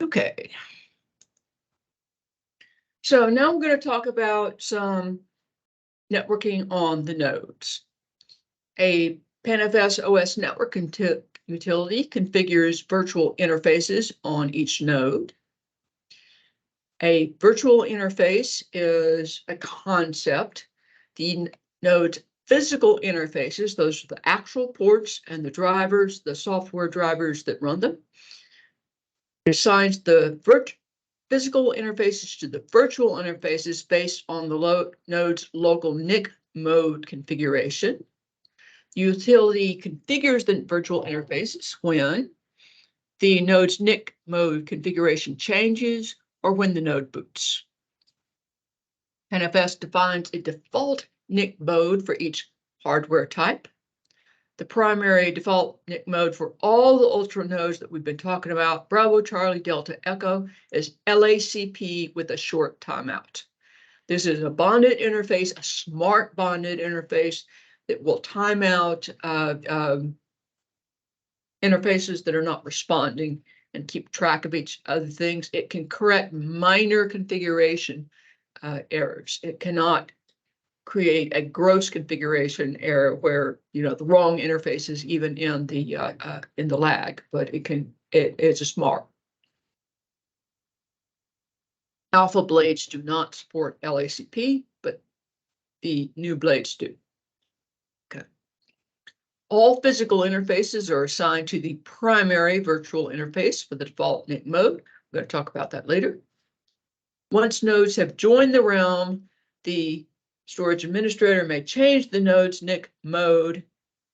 Okay. So now I'm going to talk about some networking on the nodes. A PanFS OS network utility configures virtual interfaces on each node. A virtual interface is a concept. The node's physical interfaces, those are the actual ports and the drivers, the software drivers that run them. It assigns the physical interfaces to the virtual interfaces based on the node's local NIC mode configuration. The utility configures the virtual interfaces when the node's NIC mode configuration changes or when the node boots. PanFS defines a default NIC mode for each hardware type. The primary default NIC mode for all the Ultra nodes that we've been talking about, Bravo, Charlie, Delta, Echo, is LACP with a short timeout. This is a bonded interface, a smart bonded interface that will time out interfaces that are not responding and keep track of each other things. It can correct minor configuration errors. It cannot create a gross configuration error where the wrong interface is even in the lag, but it's a smart. Alpha blades do not support LACP, but the new blades do. Okay. All physical interfaces are assigned to the primary virtual interface for the default NIC mode. We're going to talk about that later. Once nodes have joined the realm, the storage administrator may change the node's NIC mode.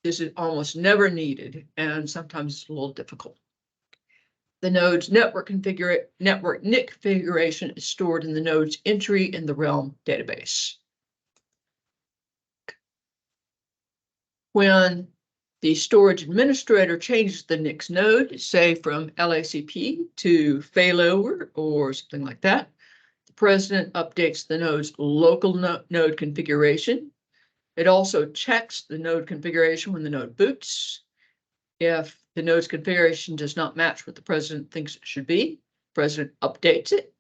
This is almost never needed, and sometimes it's a little difficult. The node's network NIC configuration is stored in the node's entry in the realm database. When the storage administrator changes the NIC's node, say from LACP to failover or something like that, the president updates the node's local node configuration. It also checks the node configuration when the node boots. If the node's configuration does not match what the president thinks it should be, the president updates it.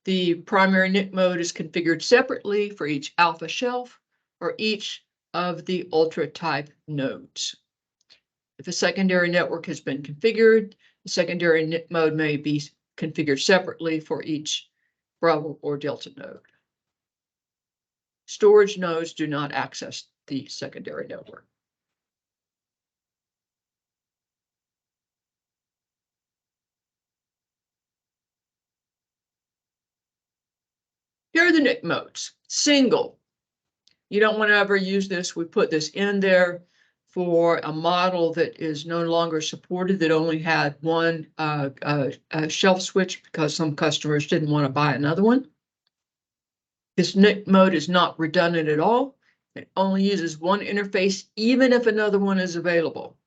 The primary NIC mode is configured separately for each alpha shelf or each of the ultra type nodes. If a secondary network has been configured, the secondary NIC mode may be configured separately for each Bravo or Delta node. Storage nodes do not access the secondary network. Here are the NIC modes. Single. You don't want to ever use this. We put this in there for a model that is no longer supported, that only had one shelf switch because some customers didn't want to buy another one. This NIC mode is not redundant at all. It only uses one interface, even if another one is available.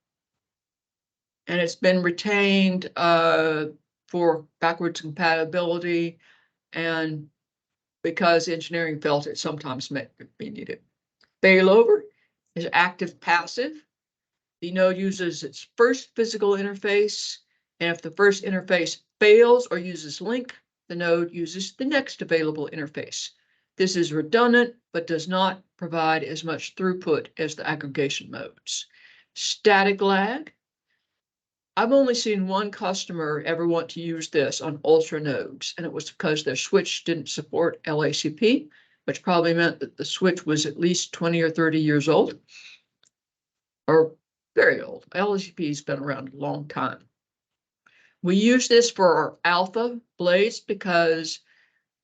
And it's been retained for backwards compatibility and because engineering felt it sometimes may be needed. Failover is active passive. The node uses its first physical interface, and if the first interface fails or uses link, the node uses the next available interface. This is redundant, but does not provide as much throughput as the aggregation modes. Static lag. I've only seen one customer ever want to use this on ultra nodes, and it was because their switch didn't support LACP, which probably meant that the switch was at least 20 or 30 years old, or very old. LACP has been around a long time. We use this for our alpha blades because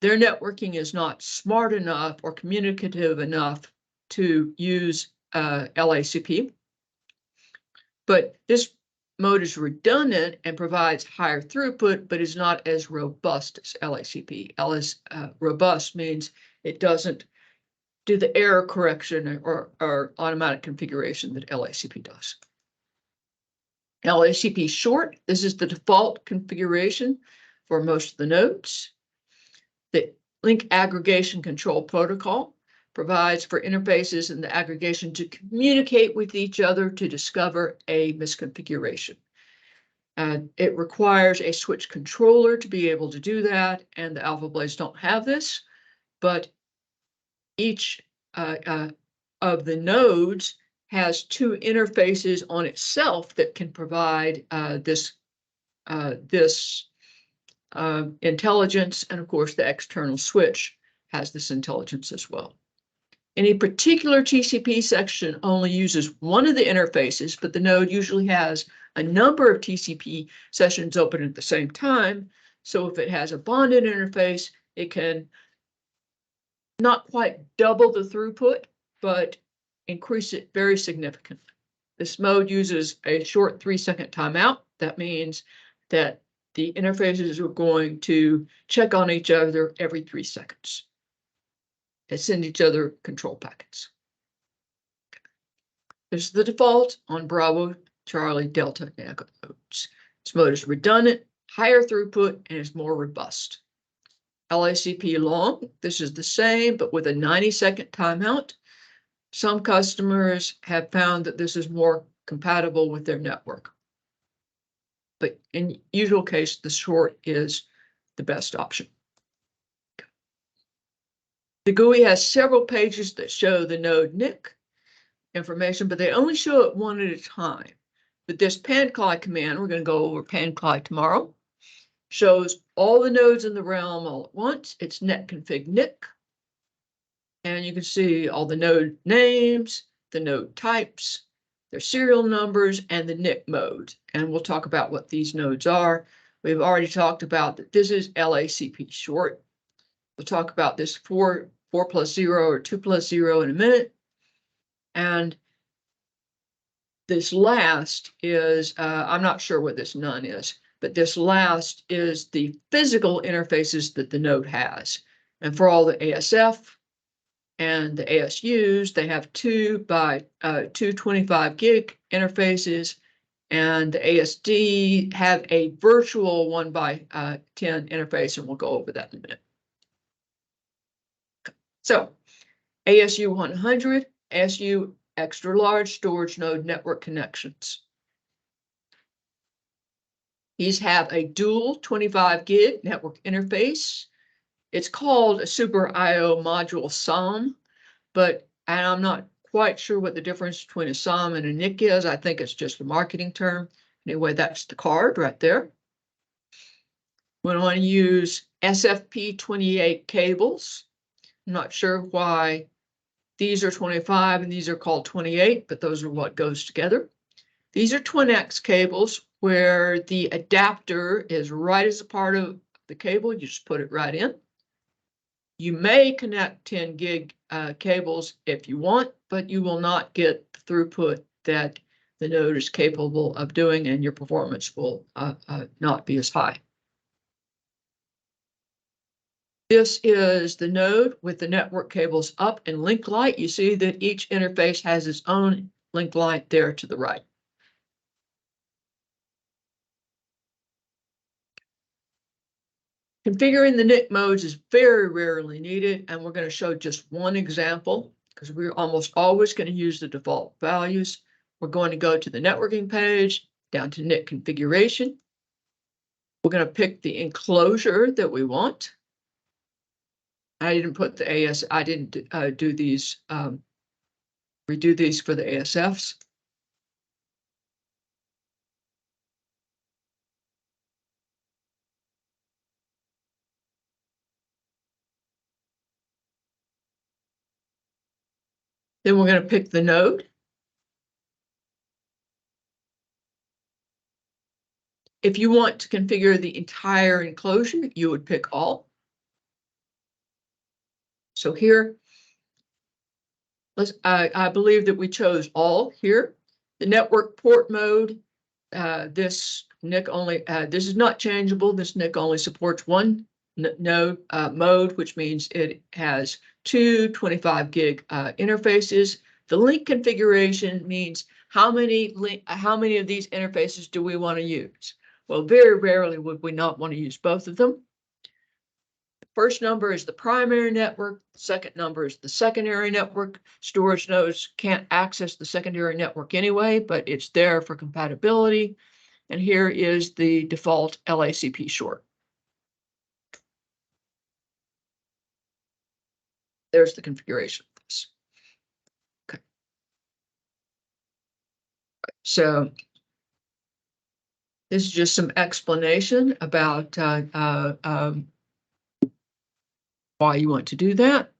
their networking is not smart enough or communicative enough to use LACP. But this mode is redundant and provides higher throughput, but is not as robust as LACP. Robust means it doesn't do the error correction or automatic configuration that LACP does. LACP short, this is the default configuration for most of the nodes. The link aggregation control protocol provides for interfaces in the aggregation to communicate with each other to discover a misconfiguration. It requires a switch controller to be able to do that, and the alpha blades don't have this, but each of the nodes has two interfaces on itself that can provide this intelligence, and of course the external switch has this intelligence as well. Any particular TCP section only uses one of the interfaces, but the node usually has a number of TCP sessions open at the same time. So if it has a bonded interface, it can not quite double the throughput, but increase it very significantly. This mode uses a short 3-second timeout. That means that the interfaces are going to check on each other every 3 seconds. They send each other control packets. This is the default on Bravo, Charlie, Delta, and Echo nodes. This mode is redundant, higher throughput, and is more robust. LACP long, this is the same, but with a 90-second timeout. Some customers have found that this is more compatible with their network. But in usual case, the short is the best option. The GUI has several pages that show the node NIC information, but they only show it one at a time. But this pancli command, we're going to go over pancli tomorrow, shows all the nodes in the realm all at once. It's netconfig NIC. And you can see all the node names, the node types, their serial numbers, and the NIC mode. And we'll talk about what these nodes are. We've already talked about that this is LACP short. We'll talk about this 4 plus 0 or 2 plus 0 in a minute. And this last is, I'm not sure what this none is, but this last is the physical interfaces that the node has. And for all the ASF and the ASUs, they have 2 by 225 gig interfaces, and the ASD have a virtual 1 by 10 interface, and we'll go over that in a minute. So ASU 100, ASU extra large storage node network connections. These have a dual 25 gig network interface. It's called a Super IO module SOM, but I'm not quite sure what the difference between a SOM and a NIC is. I think it's just a marketing term. Anyway, that's the card right there. We want to use SFP28 cables. I'm not sure why these are 25 and these are called 28, but those are what goes together. These are twin-X cables where the adapter is right as a part of the cable. You just put it right in. You may connect 10 gig cables if you want, but you will not get the throughput that the node is capable of doing, and your performance will not be as high. This is the node with the network cables up and link light. You see that each interface has its own link light there to the right. Configuring the NIC modes is very rarely needed, and we're going to show just one example because we're almost always going to use the default values. We're going to go to the networking page, down to NIC configuration. We're going to pick the enclosure that we want. I didn't put the AS, I didn't do these, redo these for the ASFs. Then we're going to pick the node. If you want to configure the entire enclosure, you would pick all. So here, I believe that we chose all here. The network port mode, this NIC only, this is not changeable. This NIC only supports one node mode, which means it has 2 25 gig interfaces. The link configuration means how many of these interfaces do we want to use? Well, very rarely would we not want to use both of them. The first number is the primary network. The second number is the secondary network. Storage nodes can't access the secondary network anyway, but it's there for compatibility. and here is the default LACP short. There's the configuration of this. Okay. So this is just some explanation about why you want to do that.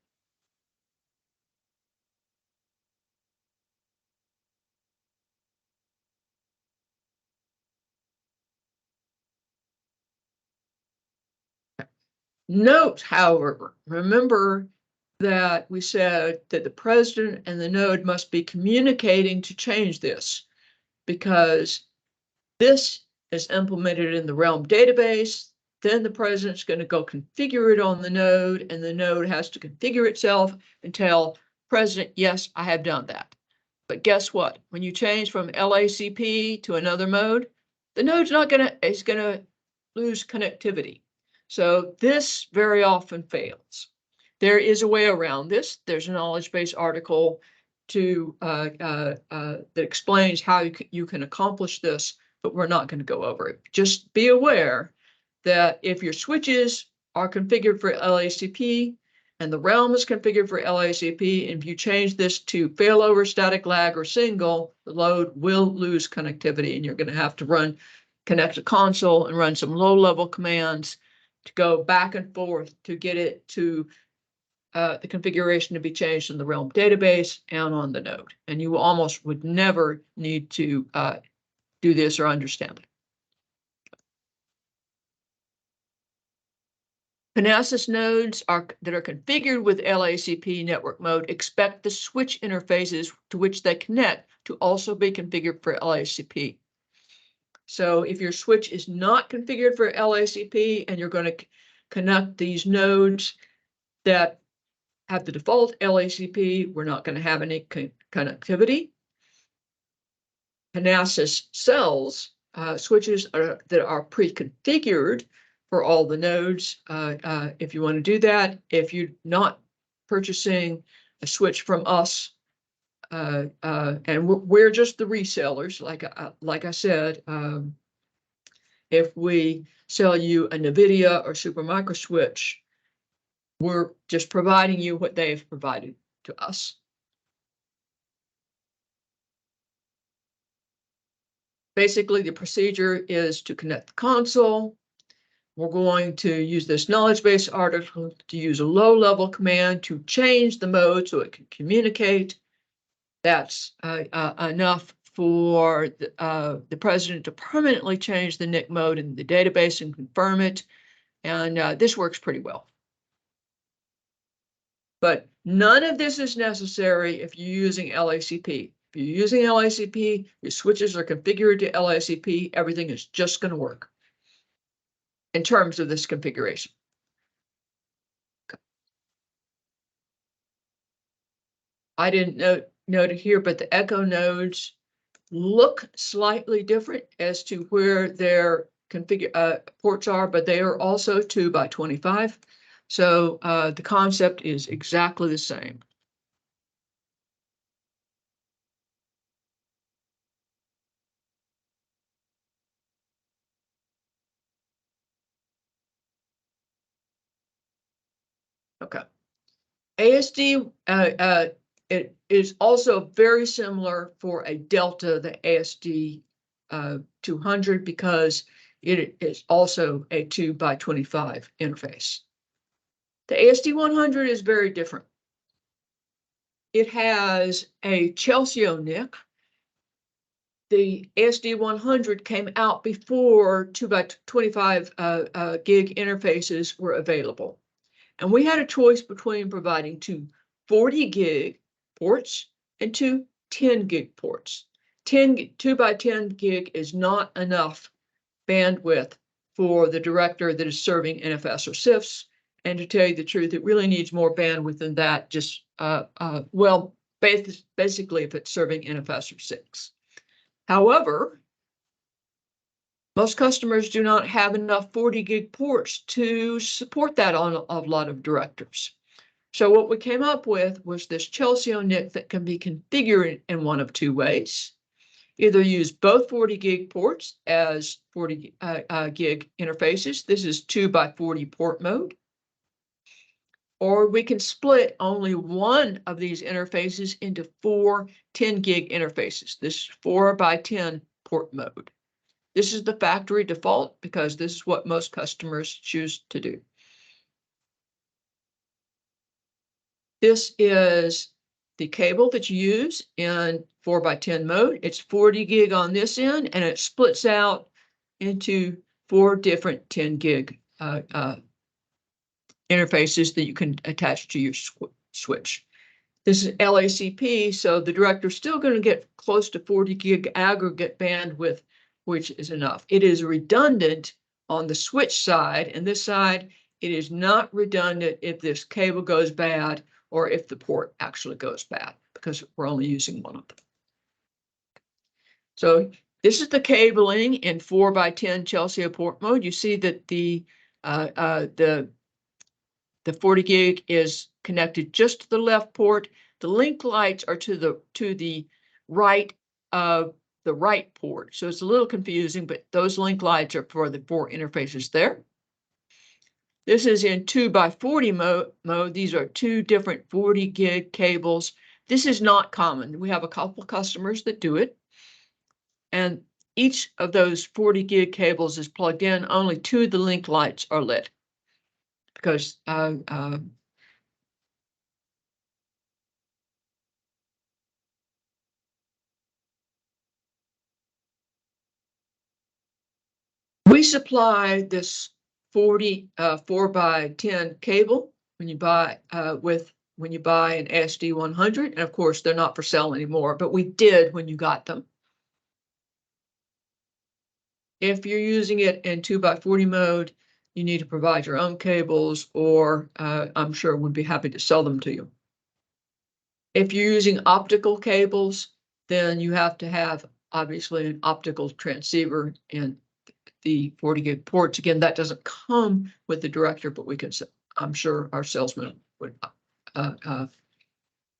Note, however, remember that we said that the president and the node must be communicating to change this, because this is implemented in the realm database. Then the president's going to go configure it on the node, and the node has to configure itself and tell president, yes, I have done that. But guess what? When you change from LACP to another mode, the node's is going to lose connectivity. So this very often fails. There is a way around this. There's a knowledge base article that explains how you can accomplish this, but we're not going to go over it. Just be aware that if your switches are configured for LACP and the realm is configured for LACP, and if you change this to failover, static lag, or single, the load will lose connectivity, and you're going to have to connect a console and run some low-level commands to go back and forth to get it to the configuration to be changed in the realm database and on the node. And you almost would never need to do this or understand it. Panasas nodes that are configured with LACP network mode expect the switch interfaces to which they connect to also be configured for LACP. So if your switch is not configured for LACP and you're going to connect these nodes that have the default LACP, we're not going to have any connectivity. Panasas sells switches that are pre-configured for all the nodes. If you want to do that, if you're not purchasing a switch from us, and we're just the resellers, like I said, if we sell you a NVIDIA or Supermicro switch, we're just providing you what they've provided to us. Basically, the procedure is to connect the console. We're going to use this knowledge base article to use a low-level command to change the mode so it can communicate. That's enough for the president to permanently change the NIC mode in the database and confirm it. And this works pretty well. But none of this is necessary if you're using LACP. If you're using LACP, your switches are configured to LACP, everything is just going to work in terms of this configuration. Okay. I didn't note it here, but the Echo nodes look slightly different as to where their ports are, but they are also 2x25. So the concept is exactly the same. Okay. ASD, it is also very similar for a Delta, the ASD 200, because it is also a 2x25 interface. The ASD 100 is very different. It has a Chelsea NIC. The ASD 100 came out before 2x25 gig interfaces were available. And we had a choice between providing two 40 gig ports and two 10 gig ports. 2x10 gig is not enough bandwidth for the director that is serving NFS or CIFS. And to tell you the truth, it really needs more bandwidth than that, just, well, basically if it's serving NFS or CIFS. However, most customers do not have enough 40 gig ports to support that on a lot of directors. So what we came up with was this Chelsea NIC that can be configured in one of two ways. Either use both 40 gig ports as 40 gig interfaces. This is 2x40 port mode. Or we can split only one of these interfaces into 4 10 gig interfaces. This is 4x10 port mode. This is the factory default because this is what most customers choose to do. This is the cable that you use in 4x10 mode. It's 40 gig on this end, and it splits out into 4 different 10 gig interfaces that you can attach to your switch. This is LACP, so the director's still going to get close to 40 gig aggregate bandwidth, which is enough. It is redundant on the switch side, and this side, it is not redundant if this cable goes bad or if the port actually goes bad, because we're only using one of them. So this is the cabling in 4x10 Chelsea port mode. You see that the 40 gig is connected just to the left port. The link lights are to the right of the right port. So it's a little confusing, but those link lights are for the 4 interfaces there. This is in 2x40 mode. These are 2 different 40 gig cables. This is not common. We have a couple customers that do it. And each of those 40 gig cables is plugged in. Only 2 of the link lights are lit because we supply this 4x10 cable when you buy when you buy an ASD 100, and of course they're not for sale anymore, but we did when you got them. If you're using it in 2x40 mode, you need to provide your own cables, or I'm sure we'd be happy to sell them to you. If you're using optical cables, then you have to have obviously an optical transceiver and the 40 gig ports. Again, that doesn't come with the director, but we can, I'm sure our salesman would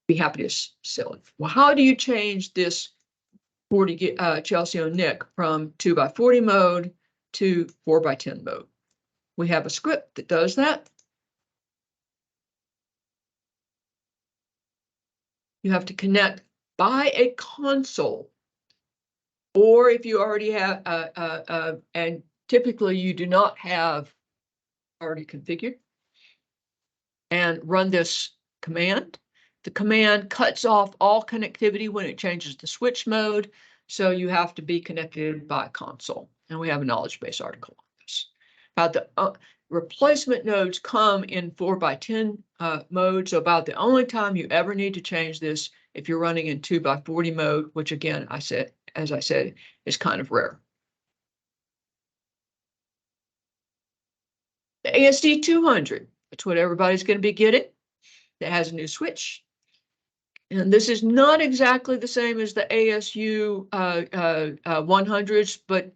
be happy to sell it. Well, how do you change this 40 gig Chelsea NIC from 2x40 mode to 4x10 mode? We have a script that does that. You have to connect by a console, or if you already have, and typically you do not have already configured, and run this command. The command cuts off all connectivity when it changes the switch mode, so you have to be connected by console. And we have a knowledge base article on this. About the replacement nodes come in 4x10 mode, so about the only time you ever need to change this if you're running in 2x40 mode, which again, as I said, is kind of rare. The ASD 200, that's what everybody's going to be getting. It has a new switch. And this is not exactly the same as the ASU 100s, but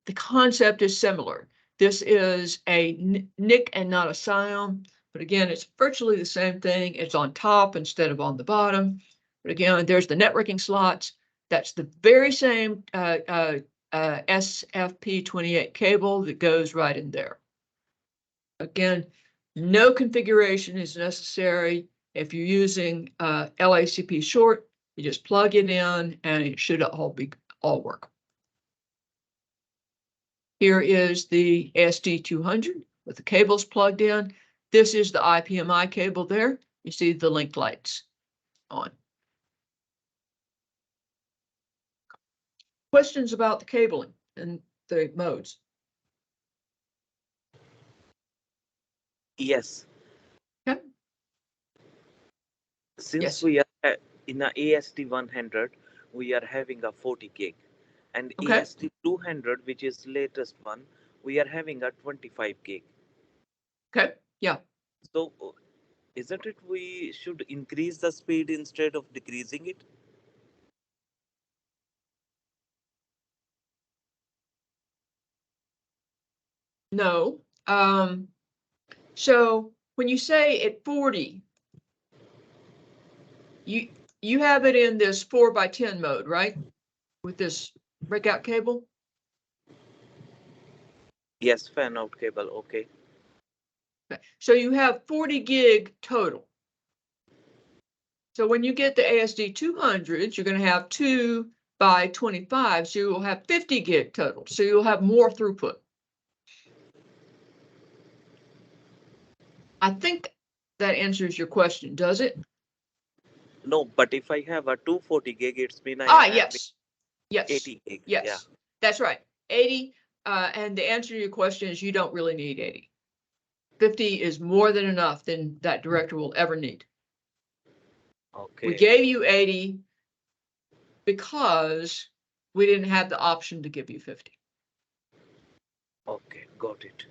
the concept is similar. This is a NIC and not a SIOM, but again, it's virtually the same thing. It's on top instead of on the bottom. But again, there's the networking slots. That's the very same SFP28 cable that goes right in there. Again, no configuration is necessary. If you're using LACP short, you just plug it in and it should all work. Here is the ASD 200 with the cables plugged in. This is the IPMI cable there. You see the link lights on. Questions about the cabling and the modes? Yes. Okay. Since yes. we are in a ASD 100, we are having a 40 gig. And okay. ASD 200, which is latest one, we are having a 25 gig. Okay, yeah. So isn't it we should increase the speed instead of decreasing it? No. So when you say at 40, you have it in this 4x10 mode, right? with this breakout cable? Yes, fan out cable. Okay. Okay. So you have 40 gig total. So when you get the ASD 200s, you're going to have 2 by 25, so you'll have 50 gig total. So you'll have more throughput. I think that answers your question, does it? No, but if I have a 240 gig, it's mean I am having Yes. Yes. 80 gig. Yes. Yeah. That's right. 80. And the answer to your question is you don't really need 80. 50 is more than enough than that director will ever need. Okay. We gave you 80 because we didn't have the option to give you 50. Okay, got it.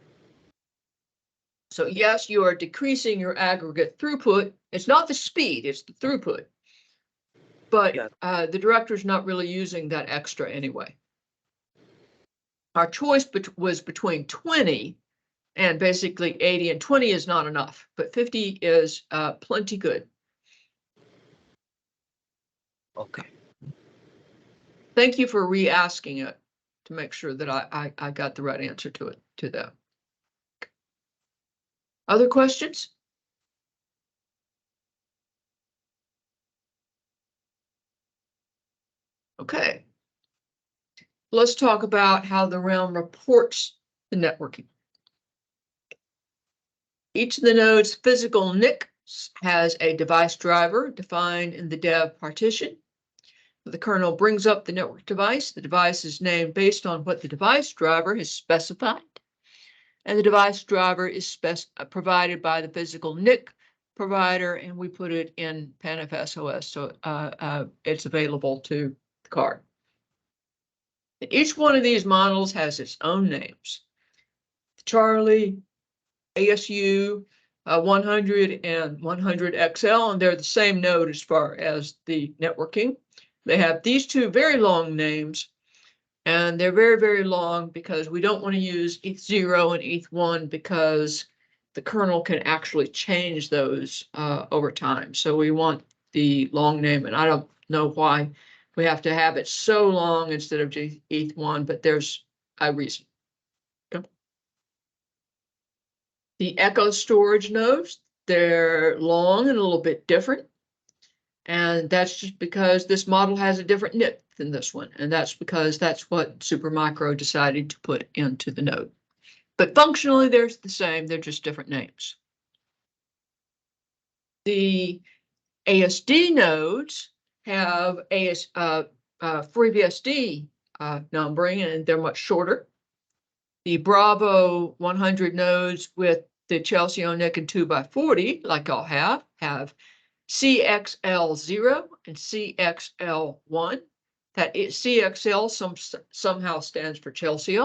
So yes, you are decreasing your aggregate throughput. It's not the speed, it's the throughput. But Yeah. the director's not really using that extra anyway. Our choice was between 20 and basically 80, and 20 is not enough, but 50 is plenty good. Okay. Thank you for re-asking it to make sure that I got the right answer to that. Other questions? Okay. Let's talk about how the realm reports the networking. Each of the node's physical NICs has a device driver defined in the dev partition. The kernel brings up the network device. The device is named based on what the device driver has specified. And the device driver is provided by the physical NIC provider, and we put it in PanFS OS, so it's available to the card. Each one of these models has its own names. Charlie, ASU, 100 and 100XL, and they're the same node as far as the networking. They have these two very long names, and they're very, very long because we don't want to use ETH0 and ETH1 because the kernel can actually change those over time. So we want the long name, and I don't know why we have to have it so long instead of just ETH1, but there's a reason. Okay. The Echo storage nodes, they're long and a little bit different. And that's just because this model has a different NIP than this one. And that's because that's what Supermicro decided to put into the node. But functionally, they're the same. They're just different names. The ASD nodes have FreeBSD numbering, and they're much shorter. The Bravo 100 nodes with the Chelsea NIC and 2x40, like I'll have CXL0 and CXL1. That is, CXL somehow stands for Chelsea.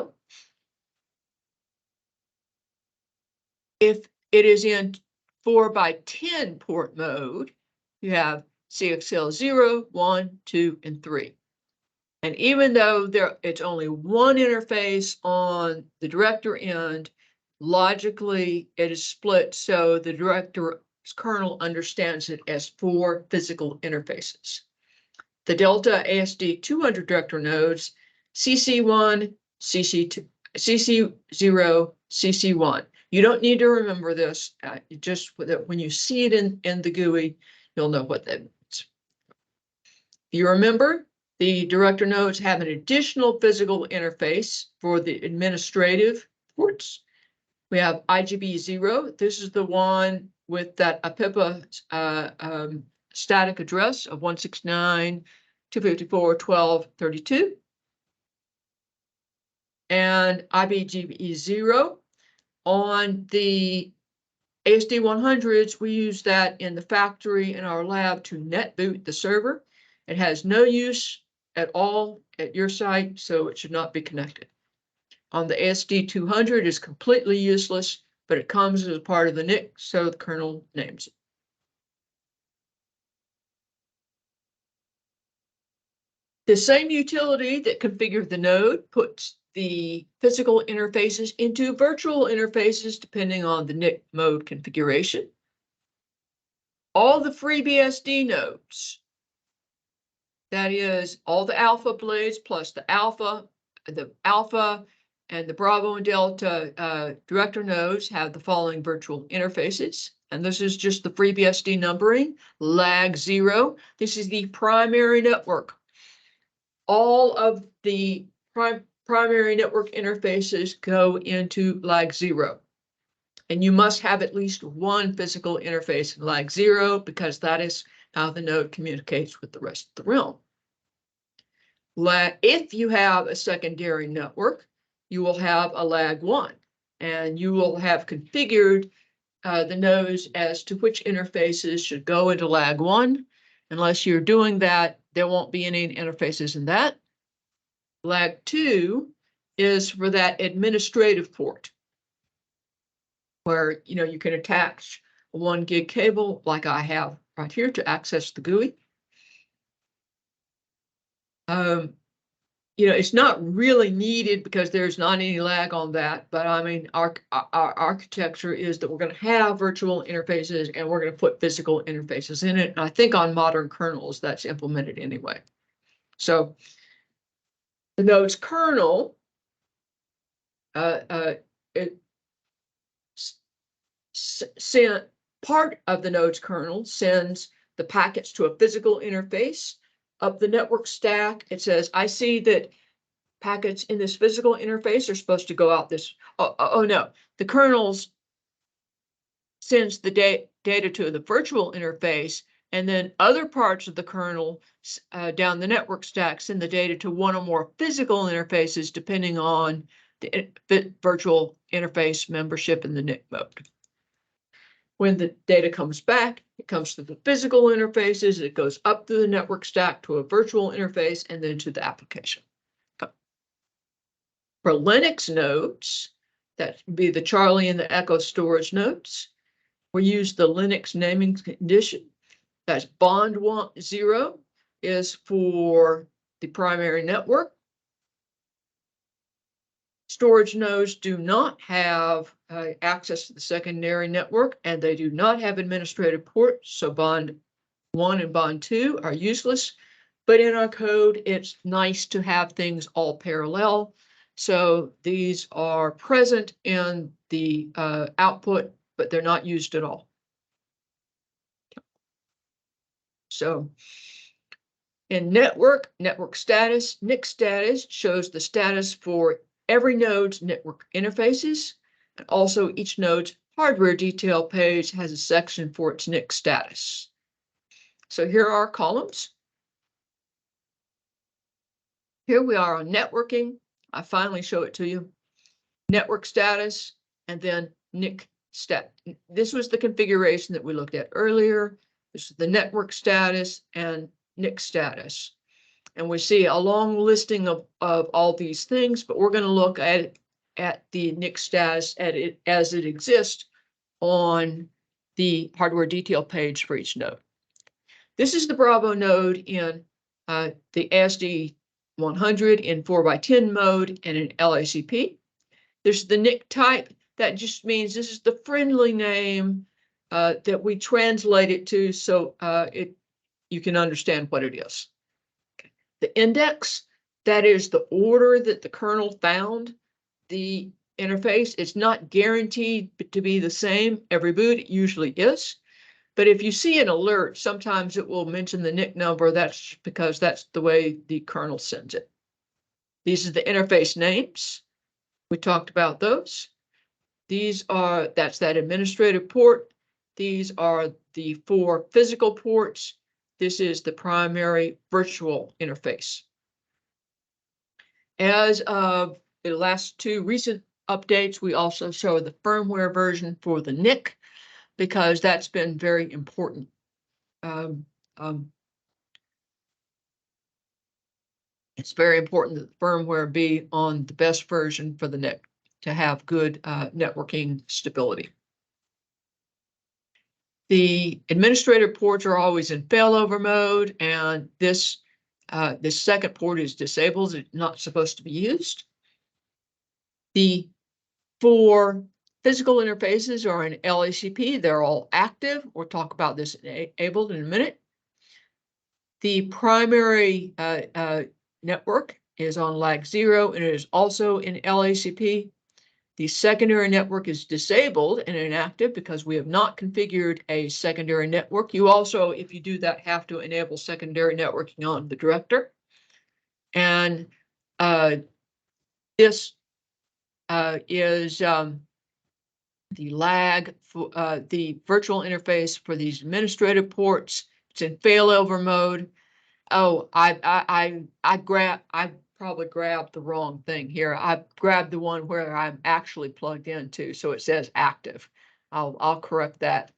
If it is in 4x10 port mode, you have CXL0, 1, 2, and 3. And even though it's only one interface on the director end, logically it is split so the director's kernel understands it as 4 physical interfaces. The Delta ASD 200 director nodes, CC1, CC2, CC0, CC1. You don't need to remember this. Just when you see it in the GUI, you'll know what that means. If you remember, the director nodes have an additional physical interface for the administrative ports. We have IGB0. This is the one with that APIPA static address of 169.254.12.32. And IBGB0 on the ASD 100s, we use that in the factory in our lab to net boot the server. It has no use at all at your site, so it should not be connected. On the ASD 200, it is completely useless, but it comes as a part of the NIC, so the kernel names it. The same utility that configured the node puts the physical interfaces into virtual interfaces depending on the NIC mode configuration. All the FreeBSD nodes That is all the alpha blades plus the alpha and the Bravo and Delta director nodes have the following virtual interfaces. And this is just the FreeBSD numbering, lag 0. This is the primary network. All of the primary network interfaces go into lag 0. And you must have at least one physical interface in lag 0 because that is how the node communicates with the rest of the realm. If you have a secondary network, you will have a lag 1, and you will have configured the nodes as to which interfaces should go into lag 1. Unless you're doing that, there won't be any interfaces in that. Lag 2 is for that administrative port, where you can attach a 1 gig cable like I have right here to access the GUI. It's not really needed because there's not any lag on that, but I mean, our architecture is that we're going to have virtual interfaces and we're going to put physical interfaces in it. And I think on modern kernels, that's implemented anyway. So the node's kernel, part of the node's kernel sends the packets to a physical interface. Up the network stack, it says, I see that packets in this physical interface are supposed to go out this. Oh no, the kernels sends the data to the virtual interface, and then other parts of the kernel down the network stack send the data to one or more physical interfaces depending on the virtual interface membership in the NIC mode. When the data comes back, it comes to the physical interfaces, it goes up through the network stack to a virtual interface, and then to the application. For Linux nodes, that would be the Charlie and the Echo storage nodes, we use the Linux naming condition. That's bond 0 is for the primary network. Storage nodes do not have access to the secondary network, and they do not have administrative ports, so bond 1 and bond 2 are useless. But in our code, it's nice to have things all parallel. So these are present in the output, but they're not used at all. So in network status, NIC status shows the status for every node's network interfaces. And also each node's hardware detail page has a section for its NIC status. So here are our columns. Here we are on networking. I finally show it to you. Network status, and then NIC stat. This was the configuration that we looked at earlier. This is the network status and NIC status. And we see a long listing of all these things, but we're going to look at the NIC status as it exists on the hardware detail page for each node. This is the Bravo node in the ASD 100 in 4x10 mode and in LACP. There's the NIC type. That just means this is the friendly name that we translate it to, so you can understand what it is. Okay. The index, that is the order that the kernel found the interface. It's not guaranteed to be the same every boot. It usually is. But if you see an alert, sometimes it will mention the NIC number. That's because that's the way the kernel sends it. These are the interface names. We talked about those. That's that administrative port. These are the 4 physical ports. This is the primary virtual interface. As of the last 2 recent updates, we also show the firmware version for the NIC, because that's been very important. It's very important that the firmware be on the best version for the NIC to have good networking stability. The administrator ports are always in failover mode, and this second port is disabled. It's not supposed to be used. The 4 physical interfaces are in LACP. They're all active. We'll talk about this enabled in a minute. The primary network is on lag 0, and it is also in LACP. The secondary network is disabled and inactive because we have not configured a secondary network. You also, if you do that, have to enable secondary networking on the director. And this is the lag for the virtual interface for these administrative ports. It's in failover mode. Oh, I probably grabbed the wrong thing here. I grabbed the one where I'm actually plugged into, so it says active. I'll correct that.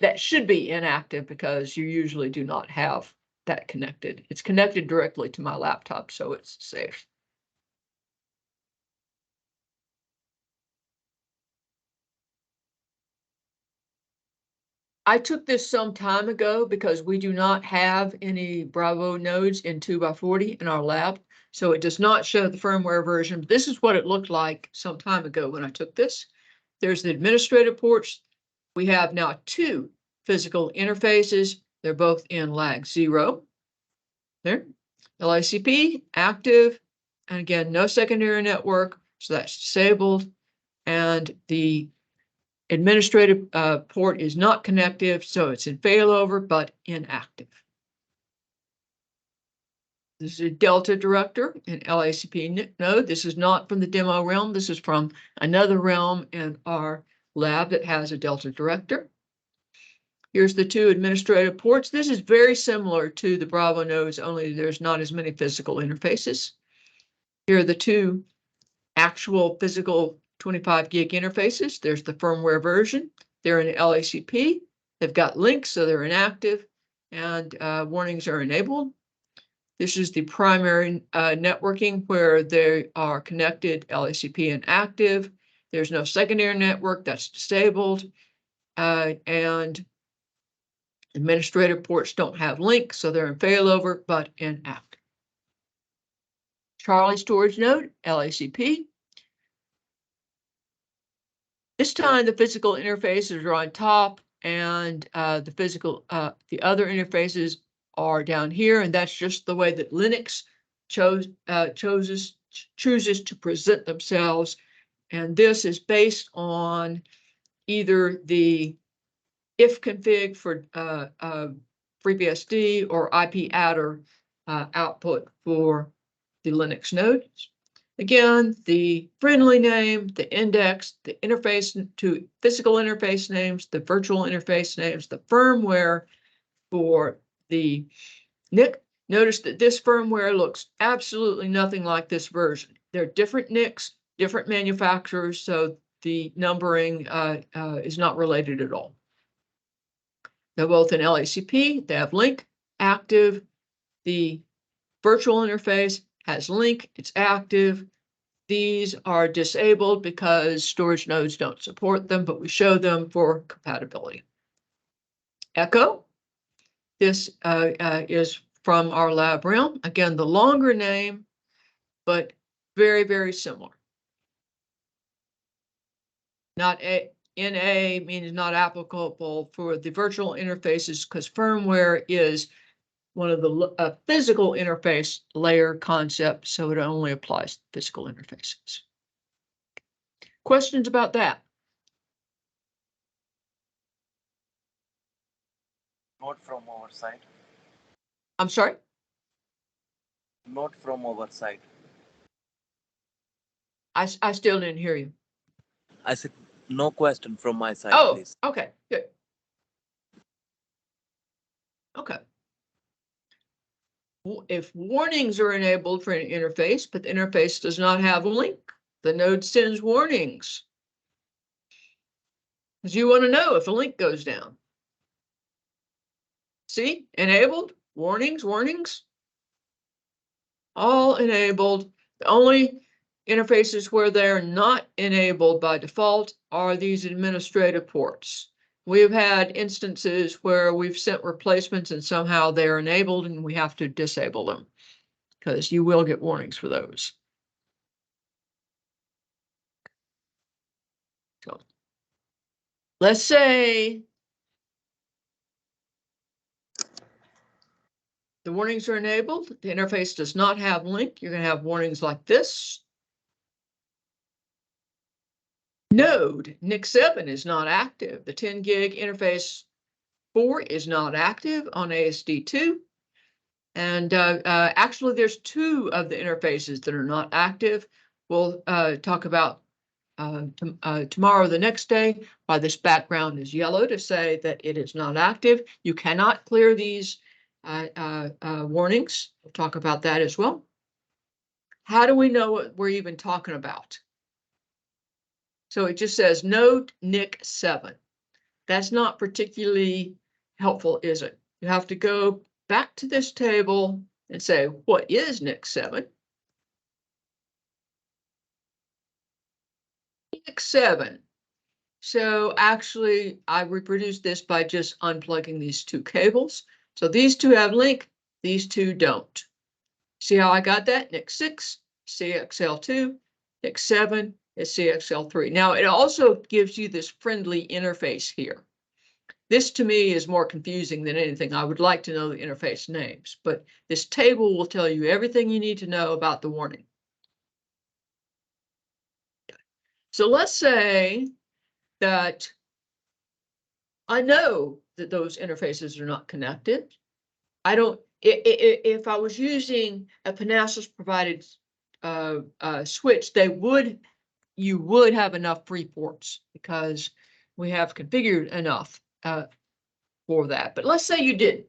That should be inactive because you usually do not have that connected. It's connected directly to my laptop, so it's safe. I took this some time ago because we do not have any Bravo nodes in 2x40 in our lab. So it does not show the firmware version. This is what it looked like some time ago when I took this. There's the administrative ports. We have now 2 physical interfaces. They're both in lag 0. There, LACP, active, and again, no secondary network, so that's disabled. And the administrative port is not connective, so it's in failover, but inactive. This is a Delta director in LACP node. This is not from the demo realm. This is from another realm in our lab that has a Delta director. Here's the 2 administrative ports. This is very similar to the Bravo nodes, only there's not as many physical interfaces. Here are the 2 actual physical 25 gig interfaces. There's the firmware version. They're in LACP. They've got links, so they're inactive, and warnings are enabled. This is the primary networking where they are connected, LACP and active. There's no secondary network, that's disabled. And administrative ports don't have links, so they're in failover, but inactive. Charlie storage node, LACP. This time the physical interfaces are on top, and the other interfaces are down here, and that's just the way that Linux chooses to present themselves. And this is based on either the ifconfig for FreeBSD or IP adder output for the Linux nodes. Again, the friendly name, the index, the interface to physical interface names, the virtual interface names, the firmware for the NIC. Notice that this firmware looks absolutely nothing like this version. They're different NICs, different manufacturers, so the numbering is not related at all. They're both in LACP. They have link, active. The virtual interface has link, it's active. These are disabled because storage nodes don't support them, but we show them for compatibility. Echo, this is from our lab realm. Again, the longer name, but very, very similar. Not NA means not applicable for the virtual interfaces because firmware is one of the physical interface layer concept, so it only applies to physical interfaces. Questions about that? Not from our side. I'm sorry? Not from our side. I still didn't hear you. I said no question from my side, Oh, please. okay, good. Okay. If warnings are enabled for an interface, but the interface does not have a link, the node sends warnings. Because you want to know if a link goes down. See, enabled, warnings, warnings. All enabled. The only interfaces where they're not enabled by default are these administrative ports. We've had instances where we've sent replacements and somehow they're enabled and we have to disable them because you will get warnings for those. So let's say the warnings are enabled. The interface does not have link. You're going to have warnings like this. Node NIC 7 is not active. The 10 gig interface 4 is not active on ASD2. And actually, there's 2 of the interfaces that are not active. We'll talk about tomorrow, the next day, why this background is yellow to say that it is not active. You cannot clear these warnings. We'll talk about that as well. How do we know what we're even talking about? So it just says node NIC 7. That's not particularly helpful, is it? You have to go back to this table and say, what is NIC 7? NIC 7. So actually, I reproduced this by just unplugging these 2 cables. So these 2 have link, these 2 don't. See how I got that? NIC 6, CXL2, NIC 7 is CXL3. Now, it also gives you this friendly interface here. This to me is more confusing than anything. I would like to know the interface names, but this table will tell you everything you need to know about the warning. So let's say that I know that those interfaces are not connected. I don't, if I was using a Panasas provided switch, you would have enough free ports because we have configured enough for that. But let's say you didn't,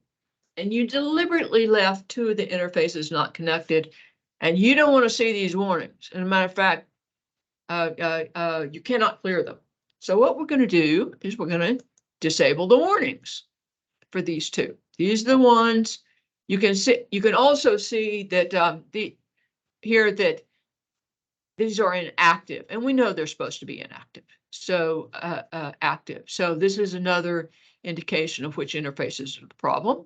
and you deliberately left 2 of the interfaces not connected, and you don't want to see these warnings. And as a matter of fact, you cannot clear them. So what we're going to do is we're going to disable the warnings for these 2. These are the ones you can see. You can also see that here that these are inactive, and we know they're supposed to be inactive. So active. So this is another indication of which interfaces are the problem.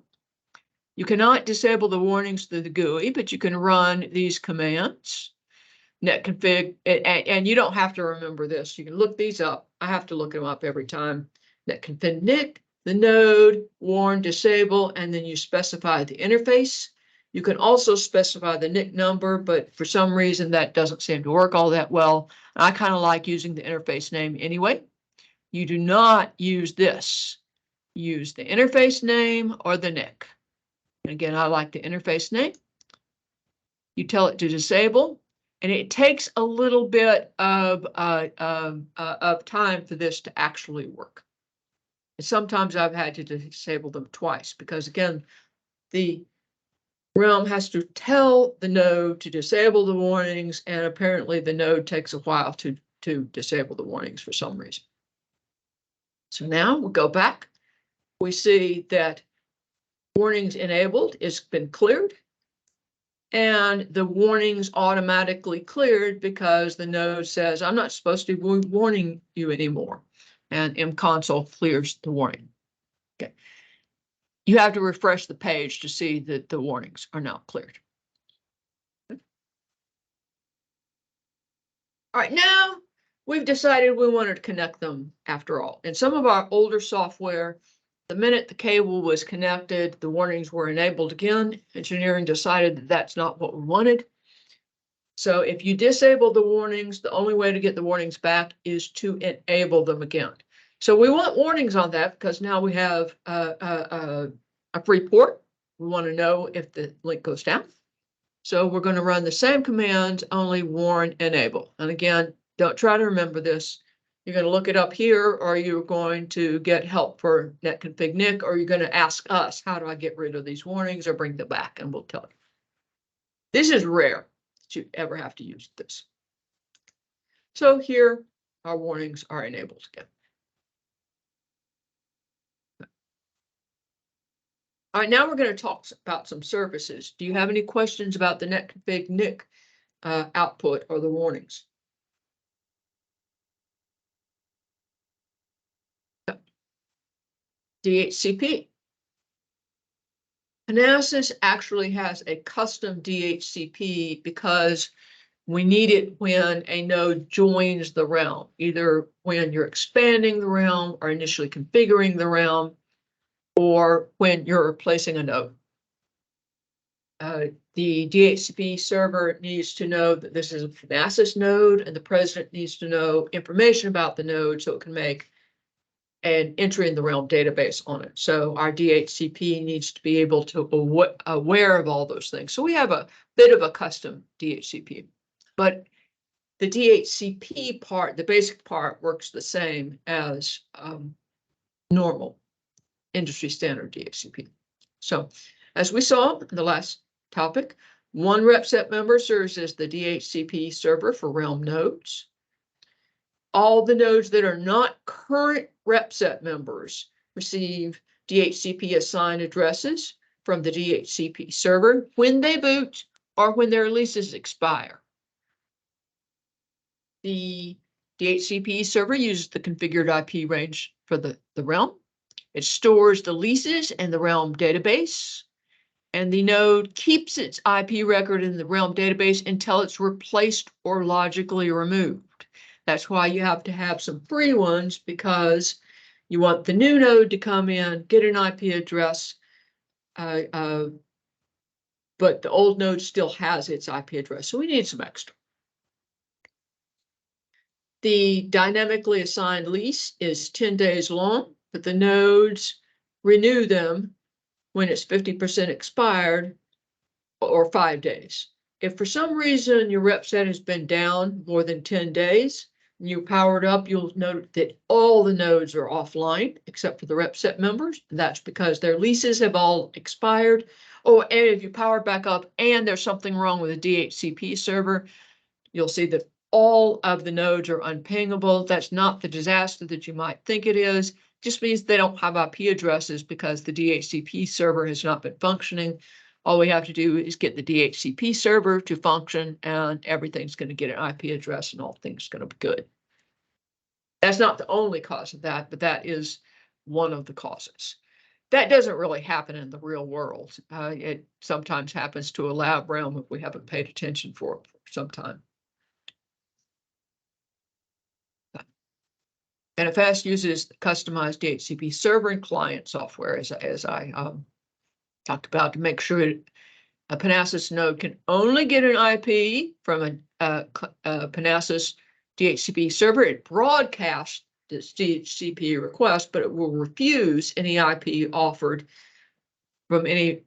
You cannot disable the warnings through the GUI, but you can run these commands. Netconfig, and you don't have to remember this. You can look these up. I have to look them up every time. Netconfig NIC, the node, warn, disable, and then you specify the interface. You can also specify the NIC number, but for some reason that doesn't seem to work all that well. I kind of like using the interface name anyway. You do not use this. Use the interface name or the NIC. And again, I like the interface name. You tell it to disable. And it takes a little bit of time for this to actually work. And sometimes I've had to disable them twice because, again, the realm has to tell the node to disable the warnings, and apparently the node takes a while to disable the warnings for some reason. So now we'll go back. We see that warnings enabled has been cleared. And the warnings automatically cleared because the node says, I'm not supposed to be warning you anymore. And mConsole clears the warning. Okay. You have to refresh the page to see that the warnings are now cleared. Okay. All right, now we've decided we wanted to connect them after all. In some of our older software, the minute the cable was connected, the warnings were enabled again. Engineering decided that that's not what we wanted. So if you disable the warnings, the only way to get the warnings back is to enable them again. So we want warnings on that because now we have a free port. We want to know if the link goes down. So we're going to run the same commands, only warn enable. And again, don't try to remember this. You're going to look it up here, or you're going to get help for netconfig NIC, or you're going to ask us, how do I get rid of these warnings or bring them back? And we'll tell you. This is rare that you ever have to use this. So here, our warnings are enabled again. All right, now we're going to talk about some services. Do you have any questions about the netconfig NIC output or the warnings? DHCP. Panasas actually has a custom DHCP because we need it when a node joins the realm, either when you're expanding the realm or initially configuring the realm, or when you're replacing a node. the DHCP server needs to know that this is a Panasas node, and the president needs to know information about the node so it can make an entry in the Realm database on it. So our DHCP needs to be able to aware of all those things. So we have a bit of a custom DHCP, but the DHCP part, the basic part, works the same as normal industry standard DHCP. So as we saw in the last topic, one RepSet member serves as the DHCP server for Realm nodes. All the nodes that are not current RepSet members receive DHCP assigned addresses from the DHCP server when they boot or when their leases expire. The DHCP server uses the configured IP range for the Realm. It stores the leases in the Realm database, and the node keeps its IP record in the Realm database until it's replaced or logically removed. That's why you have to have some free ones, because you want the new node to come in, get an IP address, but the old node still has its IP address. So we need some extra. The dynamically assigned lease is 10 days long, but the nodes renew them when it's 50% expired or 5 days. If for some reason your RepSet has been down more than 10 days, and you powered up, you'll note that all the nodes are offline except for the RepSet members. That's because their leases have all expired. Oh, and if you power back up and there's something wrong with the DHCP server, you'll see that all of the nodes are unpingable. That's not the disaster that you might think it is. Just means they don't have IP addresses because the DHCP server has not been functioning. All we have to do is get the DHCP server to function, and everything's going to get an IP address and all things are going to be good. That's not the only cause of that, but that is one of the causes. That doesn't really happen in the real world. It sometimes happens to a lab realm if we haven't paid attention for it for some time. PanFS uses customized DHCP server and client software, as I talked about, to make sure a Panasas node can only get an IP from a Panasas DHCP server. It broadcasts this DHCP request, but it will refuse any IP offered from any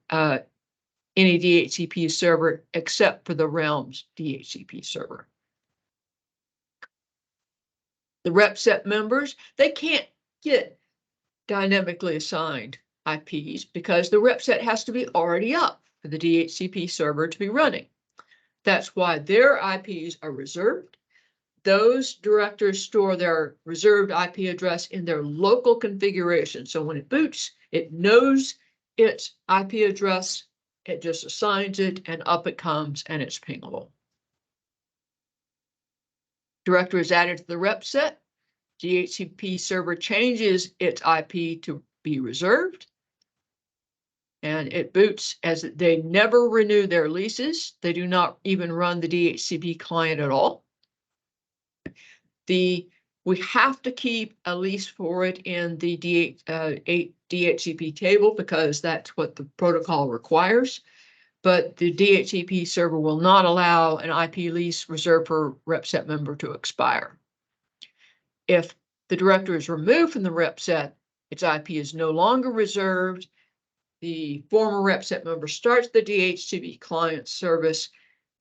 DHCP server except for the Realms DHCP server. The RepSet members, they can't get dynamically assigned IPs because the RepSet has to be already up for the DHCP server to be running. That's why their IPs are reserved. Those directors store their reserved IP address in their local configuration. So when it boots, it knows its IP address, it just assigns it, and up it comes, and it's pingable. Director is added to the RepSet. DHCP server changes its IP to be reserved, and it boots as they never renew their leases. They do not even run the DHCP client at all. We have to keep a lease for it in the DHCP table because that's what the protocol requires. But the DHCP server will not allow an IP lease reserved for RepSet member to expire. If the director is removed from the RepSet, its IP is no longer reserved. The former RepSet member starts the DHCP client service,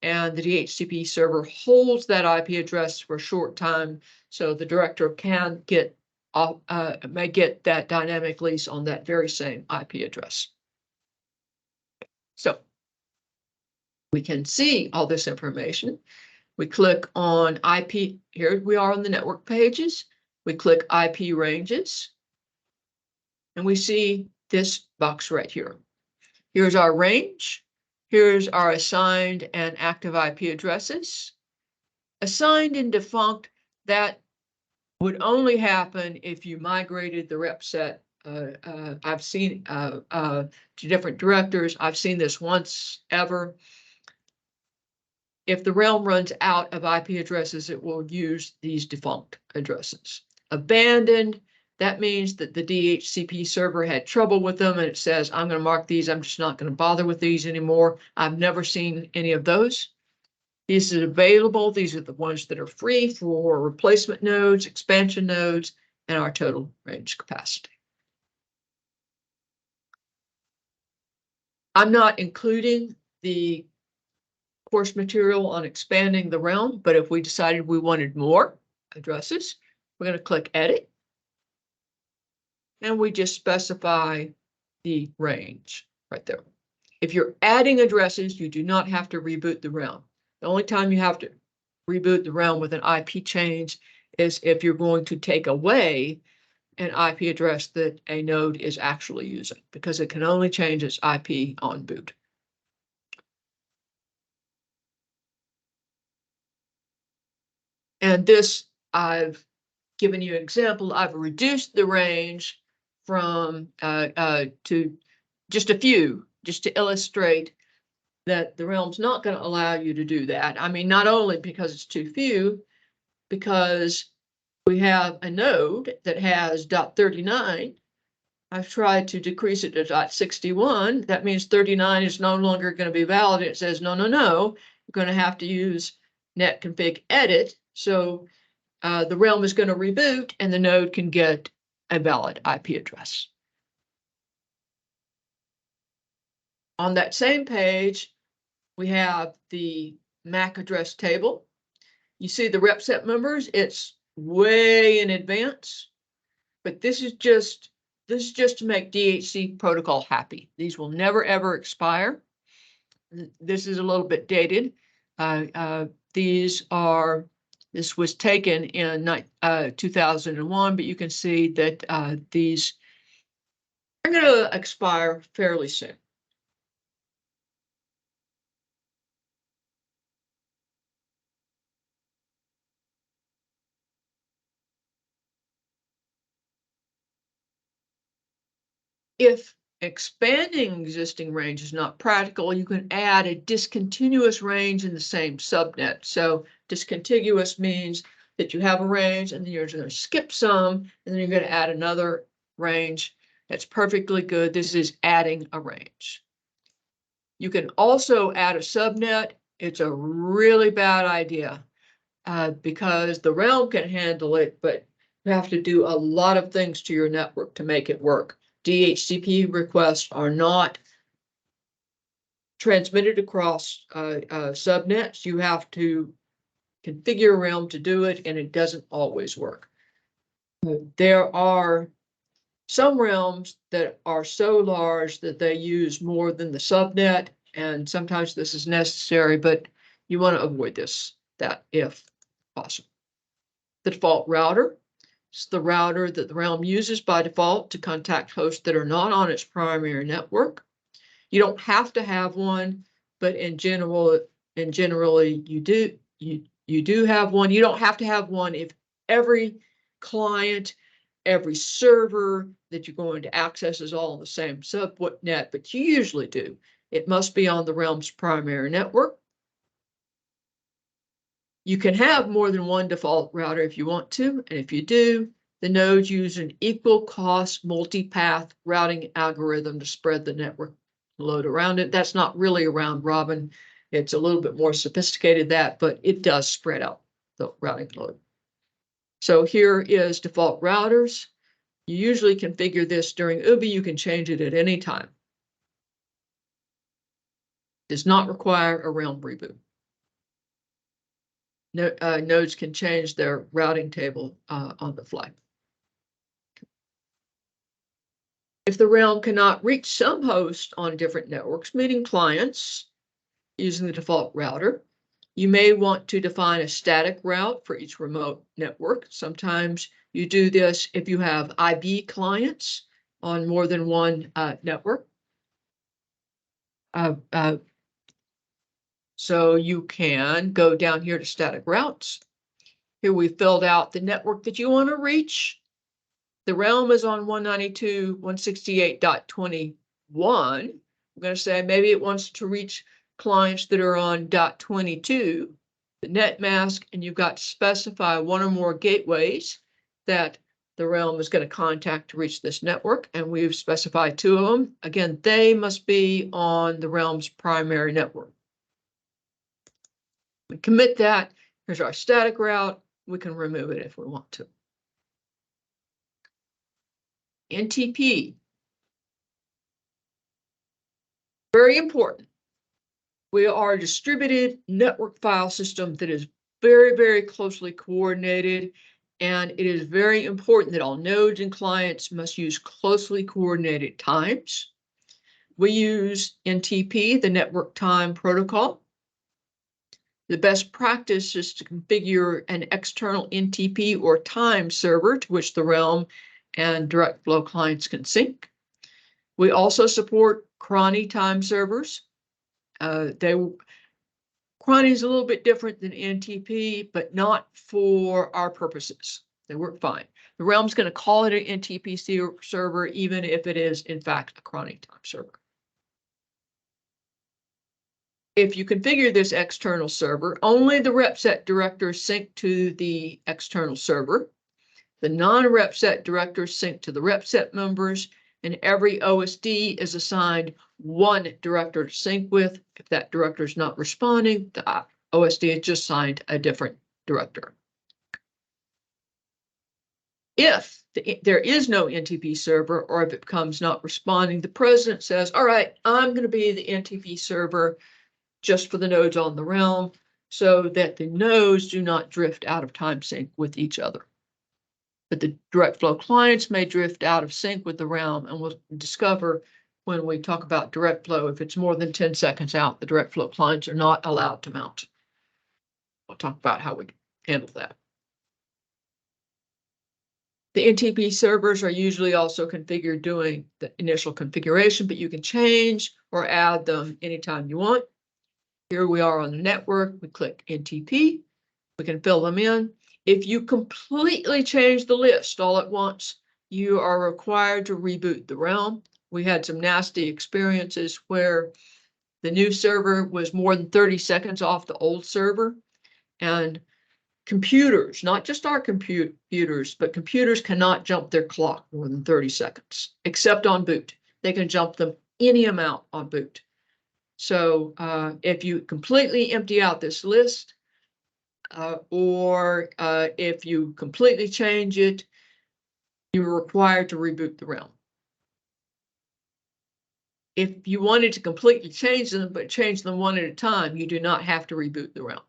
and the DHCP server holds that IP address for a short time, so the director can get may get that dynamic lease on that very same IP address. So we can see all this information. We click on IP. Here we are on the network pages. We click IP ranges, and we see this box right here. Here's our range. Here's our assigned and active IP addresses. Assigned and defunct, that would only happen if you migrated the RepSet. I've seen to different directors. I've seen this once ever. If the realm runs out of IP addresses, it will use these defunct addresses. Abandoned, that means that the DHCP server had trouble with them and it says, I'm going to mark these. I'm just not going to bother with these anymore. I've never seen any of those. These are available. These are the ones that are free for replacement nodes, expansion nodes, and our total range capacity. I'm not including the course material on expanding the realm, but if we decided we wanted more addresses, we're going to click Edit. And we just specify the range right there. If you're adding addresses, you do not have to reboot the realm. The only time you have to reboot the realm with an IP change is if you're going to take away an IP address that a node is actually using, because it can only change its IP on boot. And this, I've given you an example. I've reduced the range from to just a few, just to illustrate that the realm's not going to allow you to do that. I mean, not only because it's too few, because we have a node that has .39. I've tried to decrease it to .61. That means 39 is no longer going to be valid. It says, no, no, no, you're going to have to use netconfig edit. So the realm is going to reboot and the node can get a valid IP address. On that same page, we have the MAC address table. You see the rep set members, it's way in advance, but this is just to make DHC protocol happy. These will never ever expire. This is a little bit dated. This was taken in 2001, but you can see that these are going to expire fairly soon. If expanding existing range is not practical, you can add a discontinuous range in the same subnet. So discontiguous means that you have a range and then you're going to skip some, and then you're going to add another range. That's perfectly good. This is adding a range. You can also add a subnet. It's a really bad idea because the realm can handle it, but you have to do a lot of things to your network to make it work. DHCP requests are not transmitted across subnets. You have to configure a realm to do it, and it doesn't always work. There are some realms that are so large that they use more than the subnet, and sometimes this is necessary, but you want to avoid that if possible. The default router. It's the router that the realm uses by default to contact hosts that are not on its primary network. You don't have to have one, but in generally you do have one. You don't have to have one if every client, every server that you're going to access is all on the same subnet, but you usually do. It must be on the realm's primary network. You can have more than one default router if you want to, and if you do, the nodes use an equal cost multipath routing algorithm to spread the network load around it. That's not really a round robin. It's a little bit more sophisticated but it does spread out the routing load. So here is default routers. You usually configure this during UBI. You can change it at any time. Does not require a realm reboot. Nodes can change their routing table on the fly. If the realm cannot reach some host on different networks, meaning clients, using the default router, you may want to define a static route for each remote network. Sometimes you do this if you have IB clients on more than one network. So you can go down here to static routes. Here we filled out the network that you want to reach. The realm is on 192.168.21. I'm going to say maybe it wants to reach clients that are on .22, the net mask, and you've got to specify one or more gateways that the realm is going to contact to reach this network, and we've specified 2 of them. Again, they must be on the realm's primary network. We commit that. Here's our static route. We can remove it if we want to. NTP. Very important. We are a distributed network file system that is very, very closely coordinated, and it is very important that all nodes and clients must use closely coordinated times. We use NTP, the Network Time Protocol. The best practice is to configure an external NTP or time server to which the realm and direct flow clients can sync. We also support chrony time servers. Chrony is a little bit different than NTP, but not for our purposes. They work fine. The realm's going to call it an NTP server, even if it is, in fact, a chrony time server. If you configure this external server, only the repset directors sync to the external server. The non-repset directors sync to the repset members, and every OSD is assigned 1 director to sync with. If that director is not responding, the OSD has just assigned a different director. If there is no NTP server, or if it becomes not responding, the president says, all right, I'm going to be the NTP server just for the nodes on the realm, so that the nodes do not drift out of time sync with each other. But the direct flow clients may drift out of sync with the realm, and we'll discover when we talk about direct flow, if it's more than 10 seconds out, the direct flow clients are not allowed to mount. We'll talk about how we handle that. The NTP servers are usually also configured during the initial configuration, but you can change or add them anytime you want. Here we are on the network. We click NTP. We can fill them in. If you completely change the list all at once, you are required to reboot the realm. We had some nasty experiences where the new server was more than 30 seconds off the old server, and computers, not just our computers, but computers cannot jump their clock more than 30 seconds, except on boot. They can jump them any amount on boot. So if you completely empty out this list, or if you completely change it, you're required to reboot the realm. If you wanted to completely change them, but change them 1 at a time, you do not have to reboot the realm.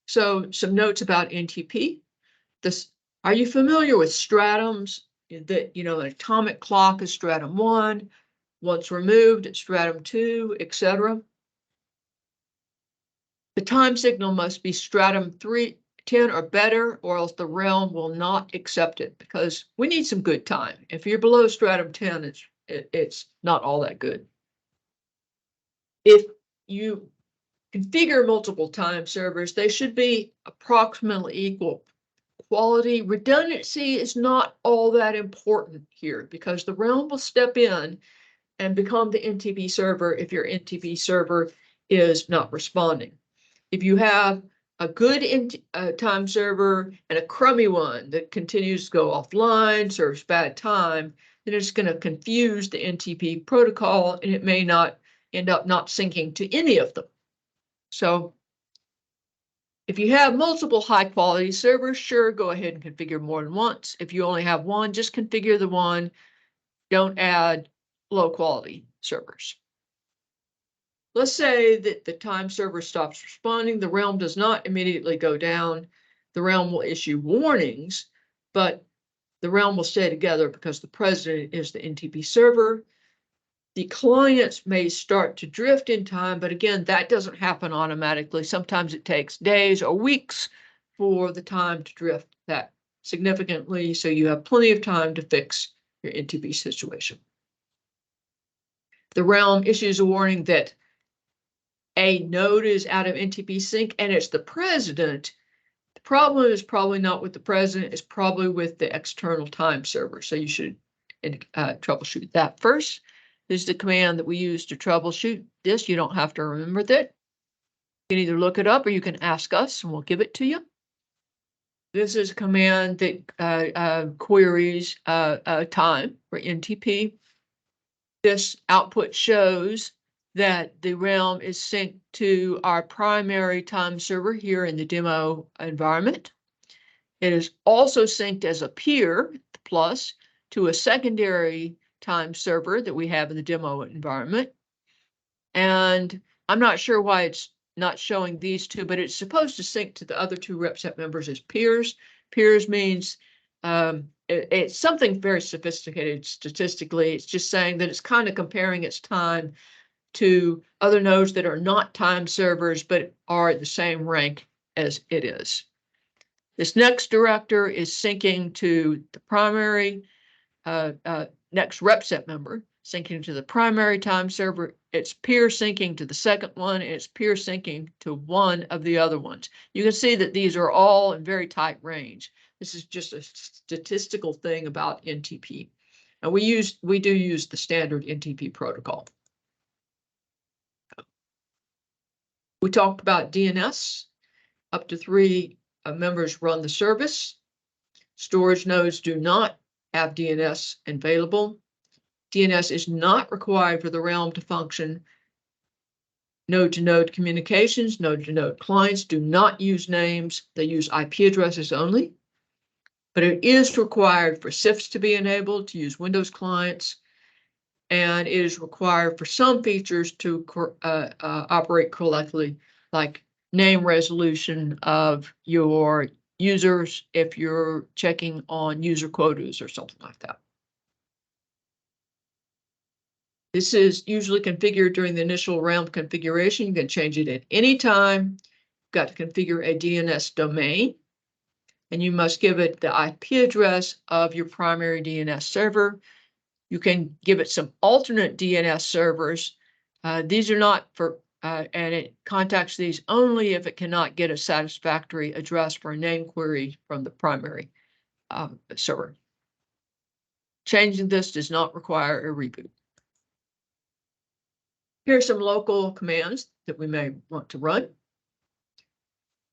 So some notes about NTP. Are you familiar with stratums? That, an atomic clock is stratum 1, once removed, it's stratum 2, etc. The time signal must be stratum 10 or better, or else the realm will not accept it, because we need some good time. If you're below stratum 10, it's not all that good. If you configure multiple time servers, they should be approximately equal quality. Redundancy is not all that important here, because the realm will step in and become the NTP server if your NTP server is not responding. If you have a good time server and a crummy one that continues to go offline, serves bad time, then it's going to confuse the NTP protocol, and it may not end up not syncing to any of them. So if you have multiple high-quality servers, sure, go ahead and configure more than once. If you only have one, just configure the one. Don't add low-quality servers. Let's say that the time server stops responding. The realm does not immediately go down. The realm will issue warnings, but the realm will stay together because the president is the NTP server. The clients may start to drift in time, but again, that doesn't happen automatically. Sometimes it takes days or weeks for the time to drift that significantly, so you have plenty of time to fix your NTP situation. The realm issues a warning that a node is out of NTP sync, and it's the president. The problem is probably not with the president, it's probably with the external time server, so you should troubleshoot that first. This is the command that we use to troubleshoot this. You don't have to remember that. You can either look it up or you can ask us and we'll give it to you. This is a command that queries time for NTP. This output shows that the realm is synced to our primary time server here in the demo environment. It is also synced as a peer, plus, to a secondary time server that we have in the demo environment. And I'm not sure why it's not showing these two, but it's supposed to sync to the other two RepSet members as peers. Peers means it's something very sophisticated statistically. It's just saying that it's kind of comparing its time to other nodes that are not time servers, but are at the same rank as it is. This next director is syncing to the primary, next RepSet member, syncing to the primary time server. It's peer syncing to the second one, and it's peer syncing to one of the other ones. You can see that these are all in very tight range. This is just a statistical thing about NTP. And we do use the standard NTP protocol. We talked about DNS. Up to 3 members run the service. Storage nodes do not have DNS available. DNS is not required for the realm to function. Node-to-node communications, node-to-node clients do not use names. They use IP addresses only. But it is required for CIFS to be enabled to use Windows clients. And it is required for some features to operate correctly, like name resolution of your users if you're checking on user quotas or something like that. This is usually configured during the initial realm configuration. You can change it at any time. You've got to configure a DNS domain, and you must give it the IP address of your primary DNS server. You can give it some alternate DNS servers. These are not for, and it contacts these only if it cannot get a satisfactory address for a name query from the primary server. Changing this does not require a reboot. Here are some local commands that we may want to run.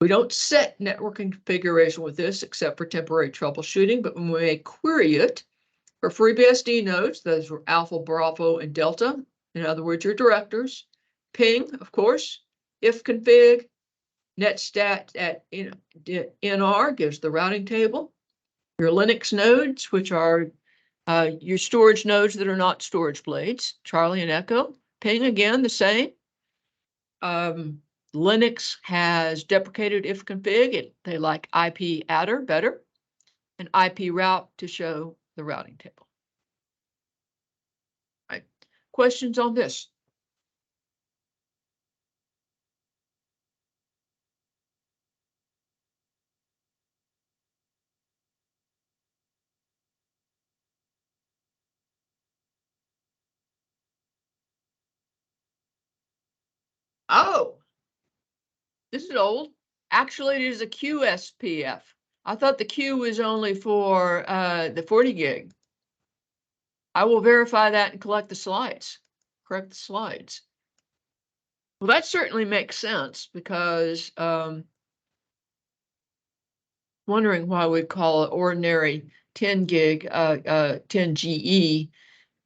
We don't set networking configuration with this except for temporary troubleshooting, but we may query it for FreeBSD nodes. Those were Alpha, Bravo, and Delta. In other words, your directors. Ping, of course. Ifconfig. Netstat at NR gives the routing table. Your Linux nodes, which are your storage nodes that are not storage blades. Charlie and Echo. Ping again, the same. Linux has deprecated ifconfig. They like IP adder better, and IP route to show the routing table. All right. Questions on this? Oh, this is old. Actually, it is a QSPF. I thought the Q was only for the 40 gig. I will verify that and collect the slides. Correct the slides. Well, that certainly makes sense because wondering why we call it ordinary 10 gig, 10 GE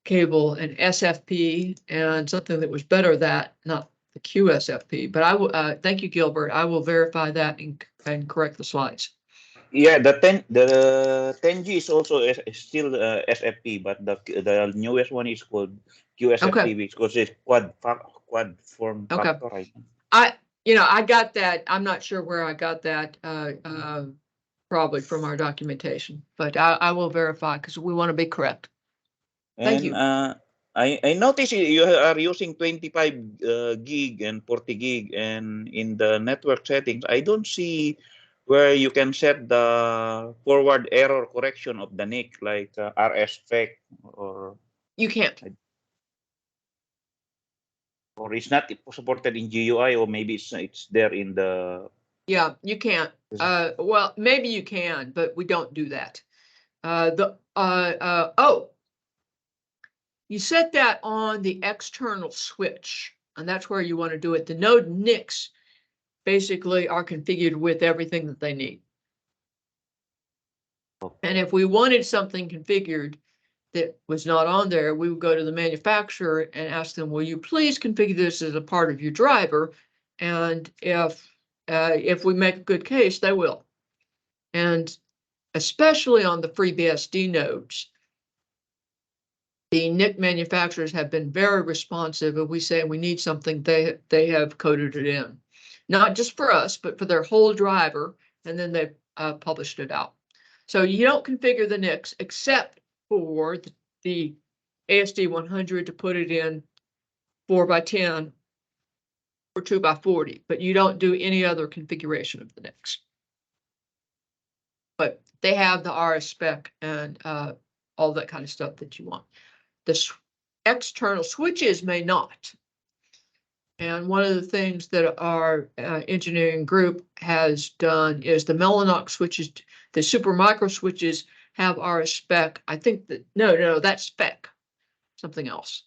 cable an SFP and something that was better that, not the QSFP. But I will thank you, Gilbert. I will verify that and correct the slides. Yeah, the 10G is also still SFP, but the newest one is called QSFP because it's quad form factor. Right? I got that. I'm not sure where I got that. Probably from our documentation, but I will verify because we want to be correct. Thank you. I noticed you are using 25 gig and 40 gig, and in the network settings, I don't see where you can set the forward error correction of the NIC, like RSFEC or... You can't. Or it's not supported in GUI, or maybe it's there in the... Yeah, you can't. Well, maybe you can, but we don't do that. You set that on the external switch, and that's where you want to do it. The node NICs basically are configured with everything that they need. And if we wanted something configured that was not on there, we would go to the manufacturer and ask them, will you please configure this as a part of your driver? And if we make a good case, they will. And especially on the FreeBSD nodes, the NIC manufacturers have been very responsive. If we say we need something, they have coded it in, not just for us, but for their whole driver, and then they published it out. So you don't configure the NICs except for the ASD 100 to put it in 4x10 or 2x40, but you don't do any other configuration of the NICs. But they have the RS spec and all that kind of stuff that you want. The external switches may not. And one of the things that our engineering group has done is the Mellanox switches, the super micro switches have RS spec. I think that, no, that's spec, something else.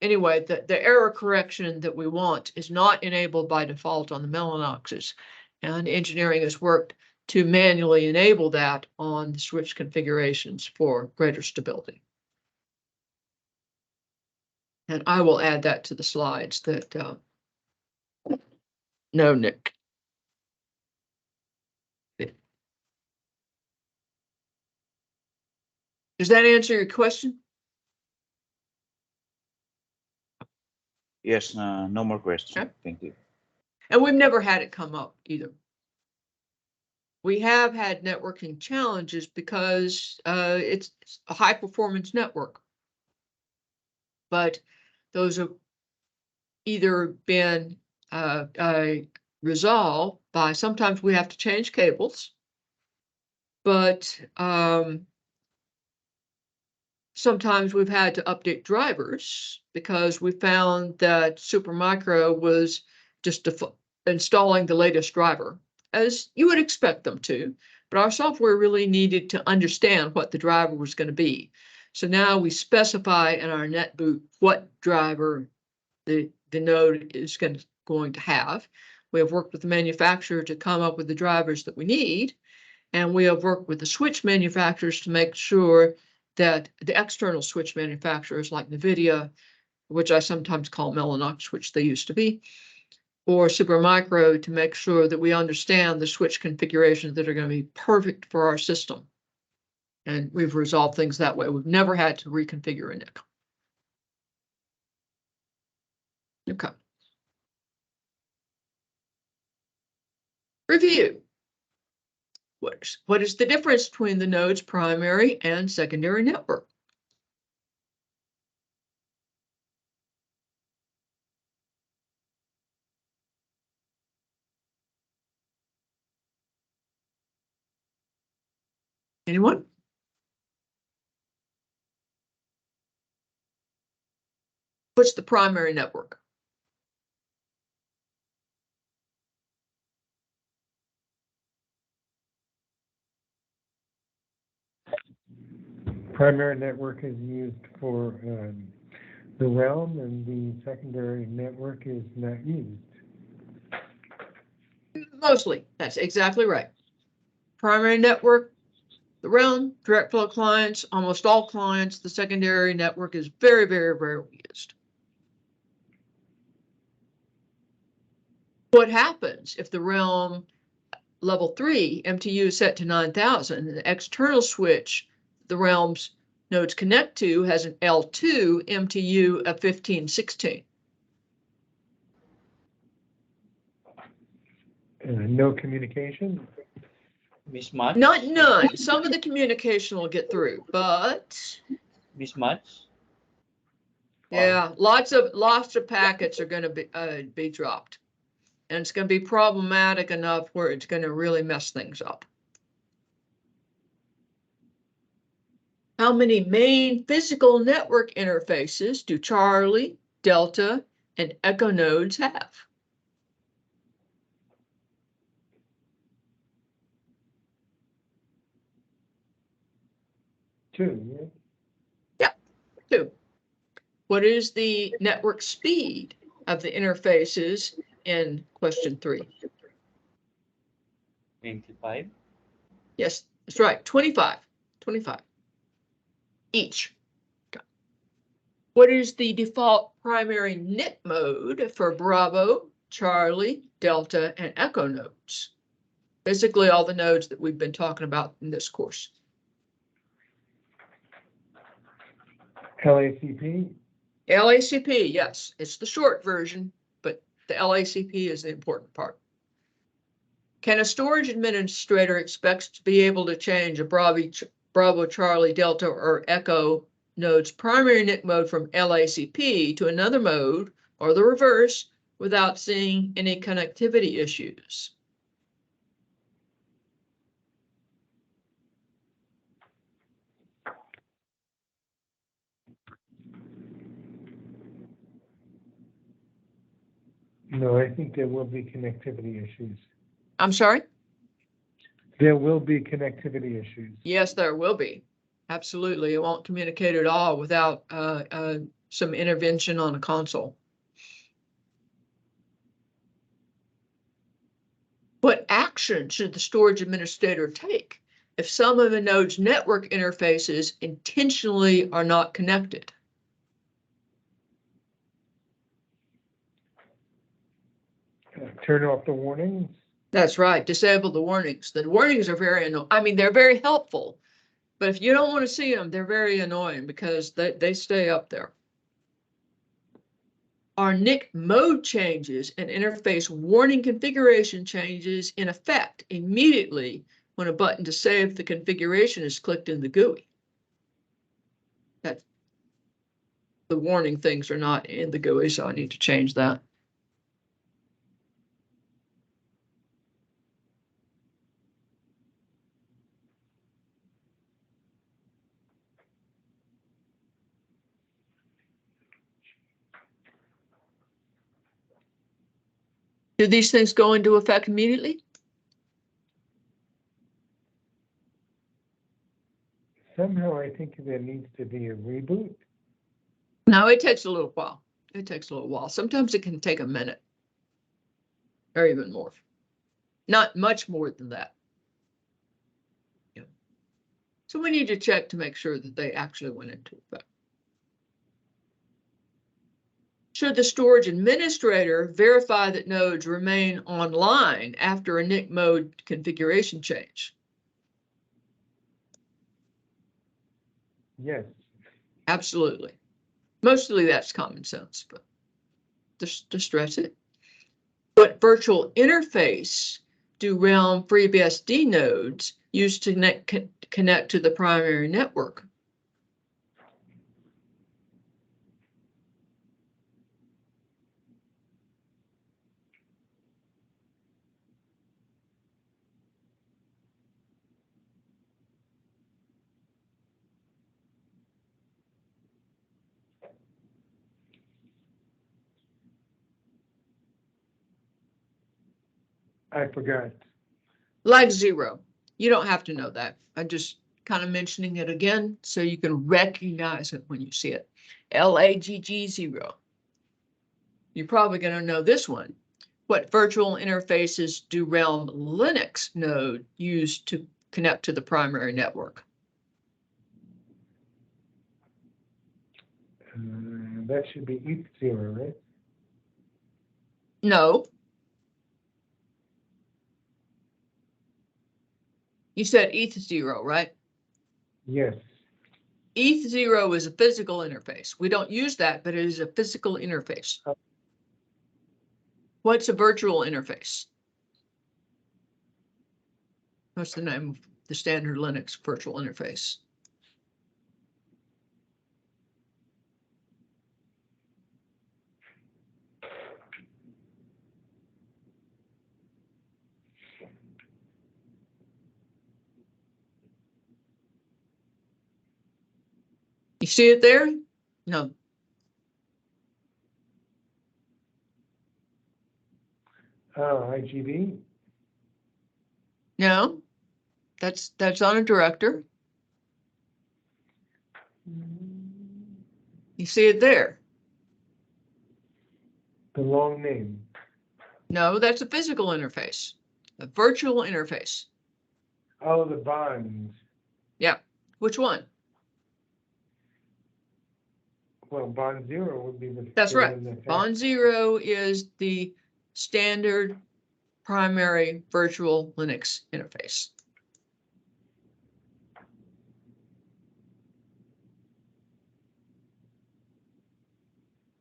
Anyway, the error correction that we want is not enabled by default on the Mellanoxes. And engineering has worked to manually enable that on the switch configurations for greater stability. And I will add that to the slides that no NIC. Does that answer your question? Yes, no more questions. Okay. Thank you. And we've never had it come up either. We have had networking challenges because it's a high performance network. But those have either been resolved by, sometimes we have to change cables, but sometimes we've had to update drivers because we found that Supermicro was just installing the latest driver, as you would expect them to, but our software really needed to understand what the driver was going to be. So now we specify in our netboot what driver the node is going to have. We have worked with the manufacturer to come up with the drivers that we need, and we have worked with the switch manufacturers to make sure that the external switch manufacturers like NVIDIA, which I sometimes call Mellanox, which they used to be, or Supermicro, to make sure that we understand the switch configurations that are going to be perfect for our system. And we've resolved things that way. We've never had to reconfigure a NIC. Okay. Review. What is the difference between the node's primary and secondary network? Anyone? What's the primary network? Primary network is used for the realm, and the secondary network is not used. Mostly, that's exactly right. Primary network, the realm, direct flow clients, almost all clients. The secondary network is very, very rarely used. What happens if the realm level 3 MTU is set to 9,000 and the external switch the realm's nodes connect to has an L2 MTU of 1516? No communication? Mismatch? Not none. Some of the communication will get through, but Mismatch? yeah, lots of packets are going to be dropped, and it's going to be problematic enough where it's going to really mess things up. How many main physical network interfaces do Charlie, Delta, and Echo nodes have? Two. Yep, 2. What is the network speed of the interfaces in question 3? 25. Yes, That's right, 25 each. Okay. What is the default primary NIC mode for Bravo, Charlie, Delta, and Echo nodes? Basically all the nodes that we've been talking about in this course. LACP, LACP, yes, it's the short version, but the LACP is the important part. Can a storage administrator expect to be able to change a Bravo, Charlie, Delta, or Echo node's primary NIC mode from LACP to another mode or the reverse without seeing any connectivity issues? no, I think there will be connectivity issues. I'm sorry? There will be connectivity issues. Yes, there will be. Absolutely. It won't communicate at all without some intervention on a console. What action should the storage administrator take if some of a node's network interfaces intentionally are not connected? Turn off the warnings. That's right. Disable the warnings. The warnings are very annoying. I mean, they're very helpful, but if you don't want to see them, they're very annoying because they stay up there. Are NIC mode changes and interface warning configuration changes in effect immediately when a button to save the configuration is clicked in the GUI? That the warning things are not in the GUI, so I need to change that. Do these things go into effect immediately? Somehow I think there needs to be a reboot. No, it takes a little while. It takes a little while. Sometimes it can take a minute or even more. Not much more than that. Yeah. So we need to check to make sure that they actually went into effect. Should the storage administrator verify that nodes remain online after a NIC mode configuration change? Yes. Absolutely. Mostly that's common sense, but just to stress it. What virtual interface do Realm FreeBSD nodes use to connect to the primary network? I forgot. Like 0. You don't have to know that. I'm just kind of mentioning it again so you can recognize it when you see it. LAGG 0. You're probably going to know this one. What virtual interfaces do Realm Linux node use to connect to the primary network? That should be ETH0, right? No. You said ETH0, right? Yes. ETH0 is a physical interface. We don't use that, but it is a physical interface. What's a virtual interface? What's the name of the standard Linux virtual interface? You see it there? No. IGB? No. That's on a director. You see it there? The long name. No, that's a physical interface, a virtual interface. Oh, the bonds. Which one? Well, bond 0 would be the. That's the right. one that Bond 0 is the standard primary virtual Linux interface.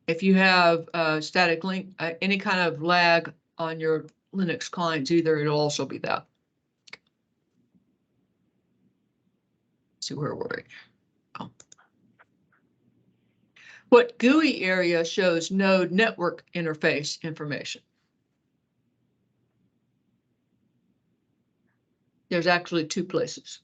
If you have static link, any kind of lag on your Linux clients, either it'll also be that. See where we're at. Oh. What GUI area shows node network interface information? There's actually two places.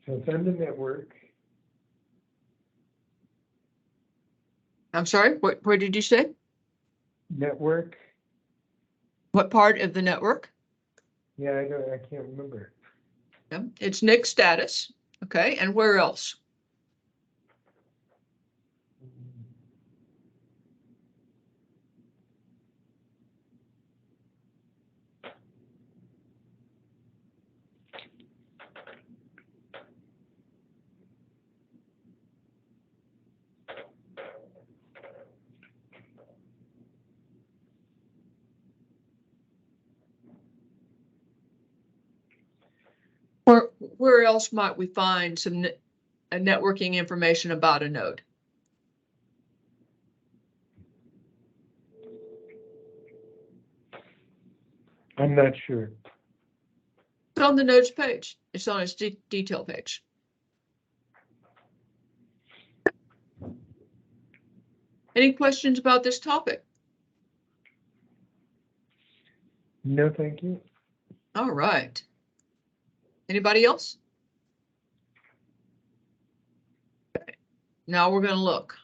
So it's on the network. I'm sorry, where did you say? Network. What part of the network? Yeah, I can't remember. Yeah, it's NIC status. Okay, and where else? Where else might we find some networking information about a node? I'm not sure. It's on the nodes page. It's on its detail page. Any questions about this topic? No, thank you. All right. Anybody else? Okay. Now we're going to look.